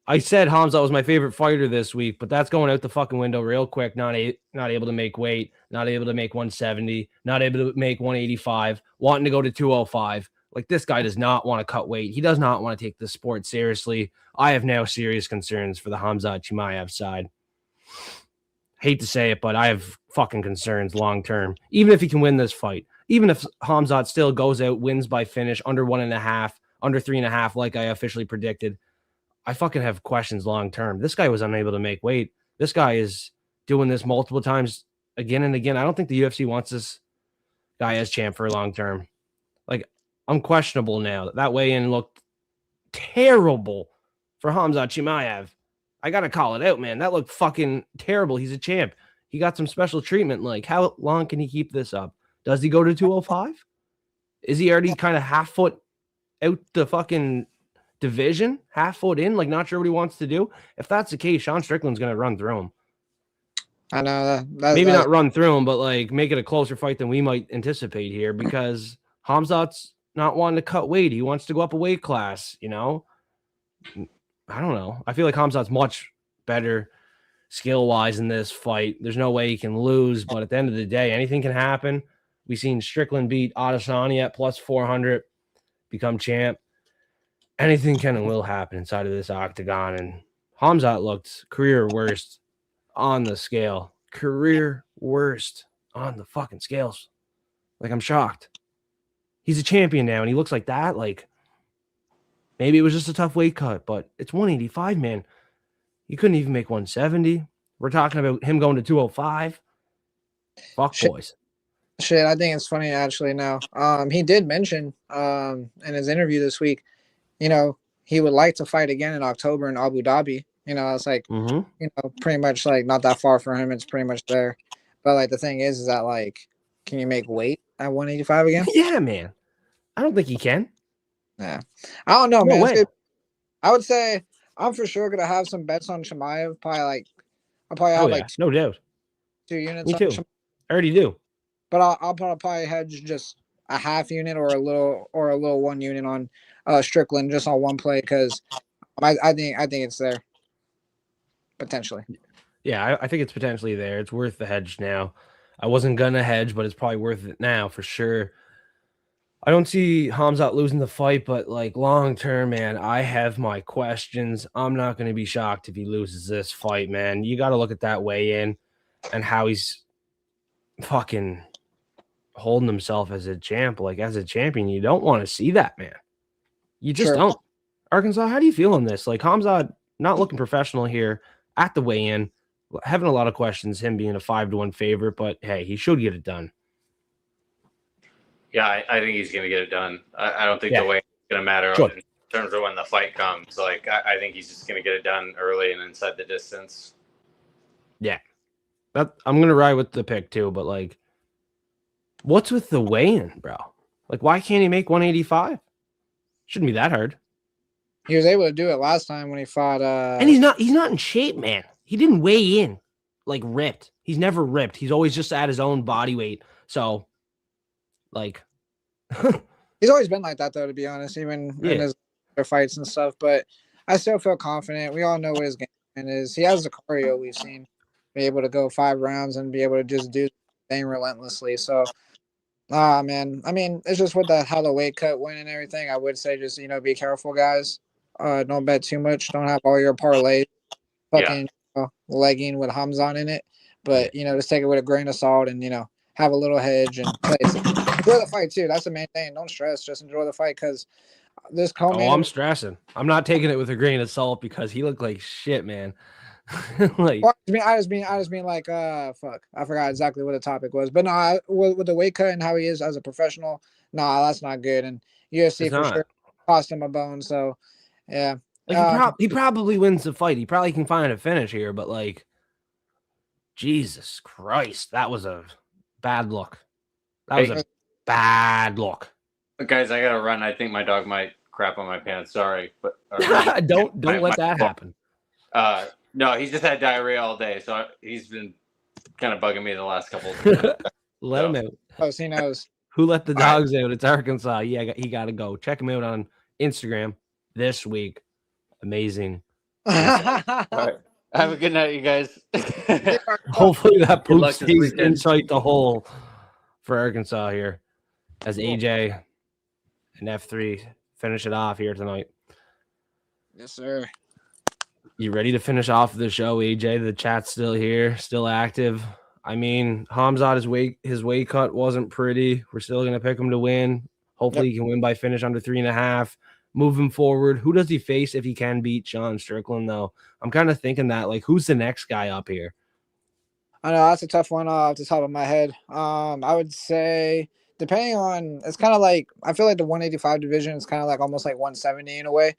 I said Khamzat was my favorite fighter this week, but that's going out the fucking window real quick. Not able to make weight, not able to make 170, not able to make 185, wanting to go to 205. Like, this guy does not want to cut weight. He does not want to take the sport seriously. I have now serious concerns for the Khamzat Chimaev side. Hate to say it, but I have fucking concerns long term. Even if he can win this fight, even if Khamzat still goes out, wins by finish, under 1.5, under 3.5, like I officially predicted, I fucking have questions long term. This guy was unable to make weight. This guy is doing this multiple times again and again. I don't think the UFC wants this guy as champ for long term. Like, unquestionable now. That weigh-in looked terrible for Khamzat Chimaev. I got to call it out, man. That looked fucking terrible. He's a champ. He got some special treatment. Like, how long can he keep this up? Does he go to 205? Is he already kind of half foot out the fucking division, half foot in, like not sure what he wants to do? If that's the case, Sean Strickland's going to run through him. I know maybe not run through him, but like make it a closer fight than we might anticipate here, because Khamzat's not wanting to cut weight. He wants to go up a weight class, I don't know. I feel like Khamzat's much better skill-wise in this fight. There's no way he can lose, but at the end of the day, anything can happen. We seen Strickland beat Adesanya at plus 400, become champ. Anything can and will happen inside of this octagon. And Khamzat looked career worst on the scale. Career worst on the fucking scales. Like, I'm shocked. He's a champion now, and he looks like that. Like, maybe it was just a tough weight cut, but it's 185, man. You couldn't even make 170. We're talking about him going to 205. Fuck boys. Shit, I think it's funny actually now. He did mention in his interview this week, he would like to fight again in October in Abu Dhabi. It's like, pretty much like not that far for him. It's pretty much there. But like the thing is that like, can you make weight at 185 again? Yeah, man. I don't think he can. Yeah. I don't know, man. Way. I would say I'm for sure gonna have some bets on Chimaev. I'll probably have like no doubt. 2 units. Me too. I already do. But I'll probably hedge just a half unit or a little 1 unit on Strickland just on one play because I think it's there potentially. Yeah, I think it's potentially there. It's worth the hedge now. I wasn't gonna hedge, but it's probably worth it now for sure. I don't see Khamzat losing the fight, but like long term, man, I have my questions. I'm not going to be shocked if he loses this fight, man. You got to look at that weigh-in and how he's fucking holding himself as a champ. Like, as a champion, you don't want to see that, man. You just don't. Arkansas, how do you feel on this? Like, Khamzat not looking professional here at the weigh-in, having a lot of questions, him being a 5-1 favorite, but hey, he should get it done. Yeah, I think he's going to get it done. I don't think the weight is going to matter in terms of when the fight comes. Like, I think he's just going to get it done early and inside the distance. Yeah. I'm going to ride with the pick too, but like, what's with the weigh-in, bro? Like, why can't he make 185? Shouldn't be that hard. He was able to do it last time when he fought. And he's not in shape, man. He didn't weigh in like ripped. He's never ripped. He's always just at his own body weight. So, like, he's always been like that, though, to be honest, even in his fights and stuff. But I still feel confident. We all know what his game plan is. He has the cardio we've seen, be able to go 5 rounds and be able to just do the thing relentlessly. So, man, I mean, it's just with how the weight cut went and everything. I would say just be careful, guys. Don't bet too much. Don't have all your parlays fucking legging with Khamzat in it. But just take it with a grain of salt and have a little hedge and play. Enjoy the fight too. That's the main thing. Don't stress. Just enjoy the fight because this co-main. Oh, I'm stressing. I'm not taking it with a grain of salt because he looked like shit, man. Like, well, I just mean like fuck. I forgot exactly what the topic was, but no, with the weight cut and how he is as a professional, nah, that's not good. And UFC for sure cost him a bone. So yeah, like he probably wins the fight. He probably can find a finish here, but like, Jesus Christ, that was a bad look. That was a bad look. Guys, I gotta run. I think my dog might crap on my pants. Sorry, but don't let that happen. No, he's just had diarrhea all day, so he's been kind of bugging me the last couple of days. Let him out. Oh, he knows. Who let the dogs out? It's Arkansas. Yeah, he got to go. Check him out on Instagram this week. Amazing. All right. Have a good night, you guys. Hopefully that poop stays inside the hole for Arkansas here as AJ and F3 finish it off here tonight. Yes, sir. You ready to finish off the show, AJ? The chat's still here, still active. I mean, Khamzat, his weight cut wasn't pretty. We're still going to pick him to win. Hopefully he can win by finish under 3.5. Moving forward, who does he face if he can beat Sean Strickland, though? I'm kind of thinking that, like, who's the next guy up here? I know that's a tough one off the top of my head. I would say, depending on, it's kind of like, I feel like the 185 division is kind of like almost like 170 in a way.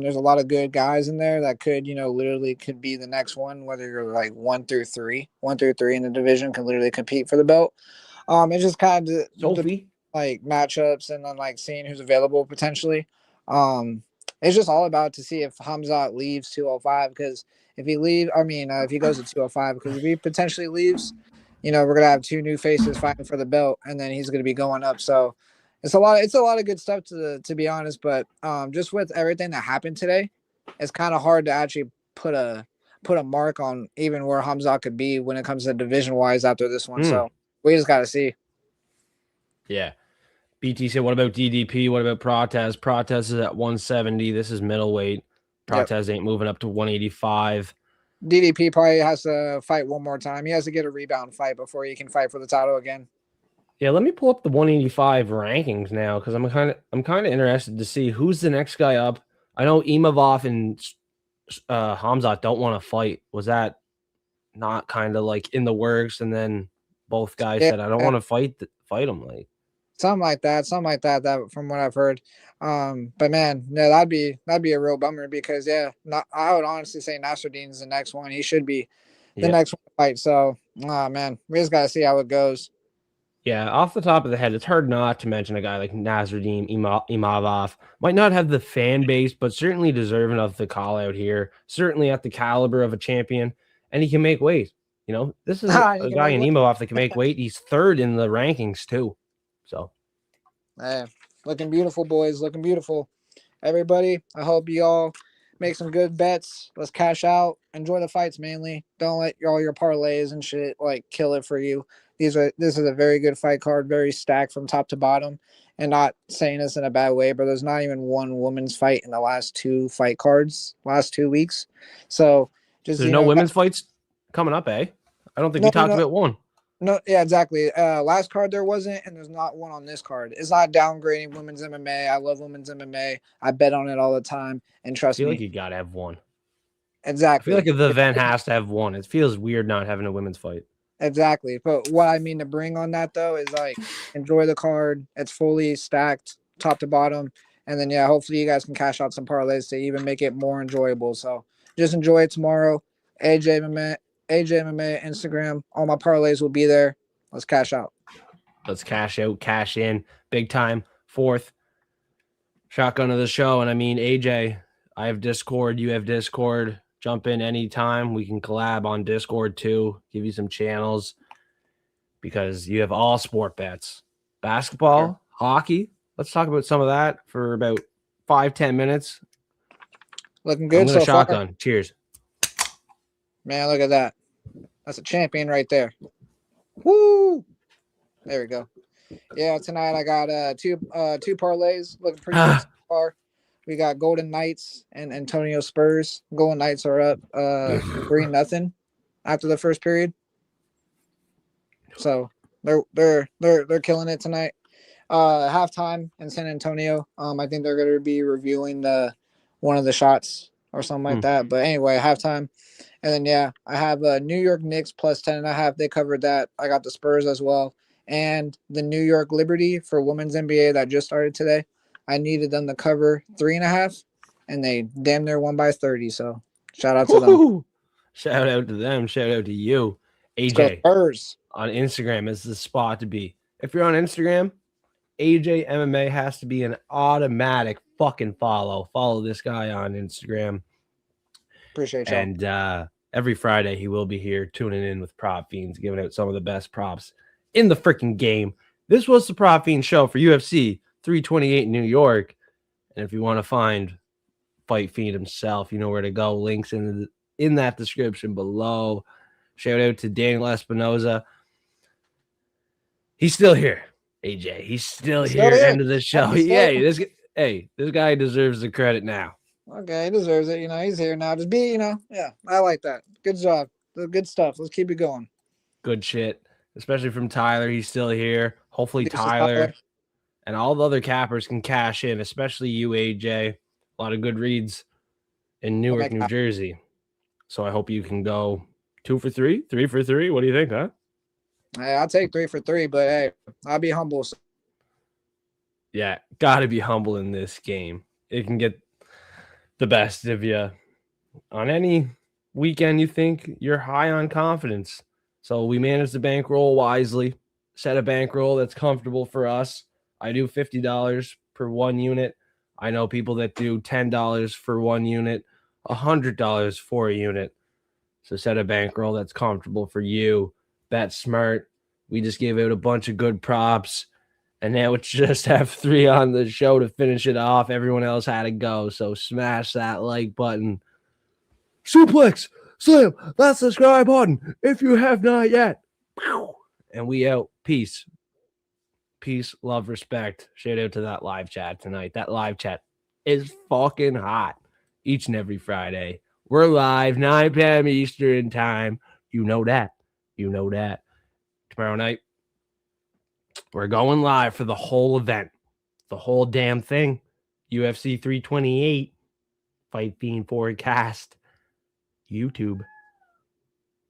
There's a lot of good guys in there that could, literally could be the next one, whether you're like 1 through 3 in the division can literally compete for the belt. It's just kind of like matchups and then like seeing who's available potentially. It's just all about to see if Khamzat leaves 205 because if he goes to 205 because if he potentially leaves, we're gonna have 2 new faces fighting for the belt and then he's gonna be going up. So it's a lot of good stuff to be honest, but just with everything that happened today, it's kind of hard to actually put a mark on even where Khamzat could be when it comes to division wise after this one. So we just gotta see. Yeah. BT said, what about DDP? What about Protez? Protez is at 170. This is middleweight. Yep. Protez ain't moving up to 185. DDP probably has to fight one more time. He has to get a rebound fight before he can fight for the title again. Yeah, let me pull up the 185 rankings now because I'm kind of interested to see who's the next guy up. I know Imavov and Khamzat don't want to fight. Was that not kind of like in the works? And then both guys said, "I don't want to fight them." Like something like that. That from what I've heard. But man, yeah, that'd be a real bummer because I would honestly say Nasruddin's the next one. He should be the next one to fight. So, man, we just gotta see how it goes. Yeah, off the top of the head, it's hard not to mention a guy like Nasruddin Imavov. Might not have the fan base, but certainly deserving of the call out here. Certainly at the caliber of a champion, and he can make weight. You know, this is a guy in Imavov that can make weight. He's third in the rankings too. So, hey, looking beautiful, boys. Looking beautiful. Everybody, I hope you all make some good bets. Let's cash out. Enjoy the fights mainly. Don't let all your parlays and shit like kill it for you. This is a very good fight card, very stacked from top to bottom, and not saying this in a bad way, but there's not even one women's fight in the last 2 fight cards, last 2 weeks. So just there's no women's fights coming up, eh? I don't think we talked about one. No, yeah, exactly. Last card there wasn't, and there's not one on this card. It's not downgrading women's MMA. I love women's MMA. I bet on it all the time, and trust me. I feel like you gotta have one. Exactly. I feel like the event has to have one. It feels weird not having a women's fight. Exactly. But what I mean to bring on that though is like enjoy the card. It's fully stacked top to bottom. And then hopefully you guys can cash out some parlays to even make it more enjoyable. So just enjoy it tomorrow. AJ MMA Instagram. All my parlays will be there. Let's cash out. Let's cash out, cash in. Big time. 4th shotgun of the show. And I mean, AJ, I have Discord. You have Discord. Jump in anytime. We can collab on Discord too. Give you some channels because you have all sport bets. Basketball, hockey. Let's talk about some of that for about 5-10 minutes. Looking good so shotgun. Far. Cheers. Man, look at that. That's a champion right there. Woo! There we go. Yeah, tonight I got two parlays. Looking pretty good so far. We got Golden Knights and Antonio Spurs. Golden Knights are up 3-0 after the first period. So they're killing it tonight. Halftime in San Antonio. I think they're gonna be reviewing one of the shots or something like that. But anyway, halftime. And then I have New York Knicks plus 10.5. They covered that. I got the Spurs as well. And the New York Liberty for women's NBA that just started today. I needed them to cover 3.5, and they damn near won by 30. So shout out to them. Shout out to them. Shout out to you. AJ on Instagram is the spot to be. If you're on Instagram, AJ MMA has to be an automatic fucking follow. Follow this guy on Instagram. Appreciate you. And every Friday he will be here tuning in with Prop Fiends, giving out some of the best props in the freaking game. This was the Prop Fiends show for UFC 328 in New York. And if you want to find Fight Fiend himself, you know where to go. Links in that description below. Shout out to Daniel Espinoza. He's still here, AJ. He's still here. End of the show. Yeah, this guy deserves the credit now. Okay, he deserves it. He's here now. Just be, I like that. Good job. Good stuff. Let's keep it going. Good shit. Especially from Tyler. He's still here. Hopefully Tyler and all the other cappers can cash in, especially you, AJ. A lot of good reads in Newark, New Jersey. So I hope you can go 2 for 3, 3 for 3. What do you think, huh? Hey, I'll take 3 for 3, but hey, I'll be humble. Yeah, got to be humble in this game. It can get the best of you on any weekend you think you're high on confidence. So we manage the bankroll wisely, set a bankroll that's comfortable for us. I do $50 per 1 unit. I know people that do $10 for 1 unit, $100 for a unit. So set a bankroll that's comfortable for you. Bet smart. We just gave out a bunch of good props. And now it's just have 3 on the show to finish it off. Everyone else had to go. So smash that like button. Suplex, slam that subscribe button if you have not yet. And we out. Peace. peace, love, respect. Shout out to that live chat tonight. That live chat is fucking hot each and every Friday. We're live, 9 p.m. Eastern time. You know that. You know that. Tomorrow night, we're going live for the whole event. The whole damn thing. UFC 328. Fight Fiend Forecast. YouTube.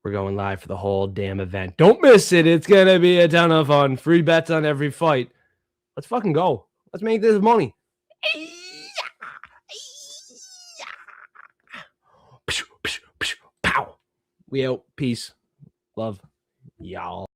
We're going live for the whole damn event. Don't miss it. It's going to be a ton of fun. Free bets on every fight. Let's fucking go. Let's make this money. Pow. We out. Peace. Love. Y'all.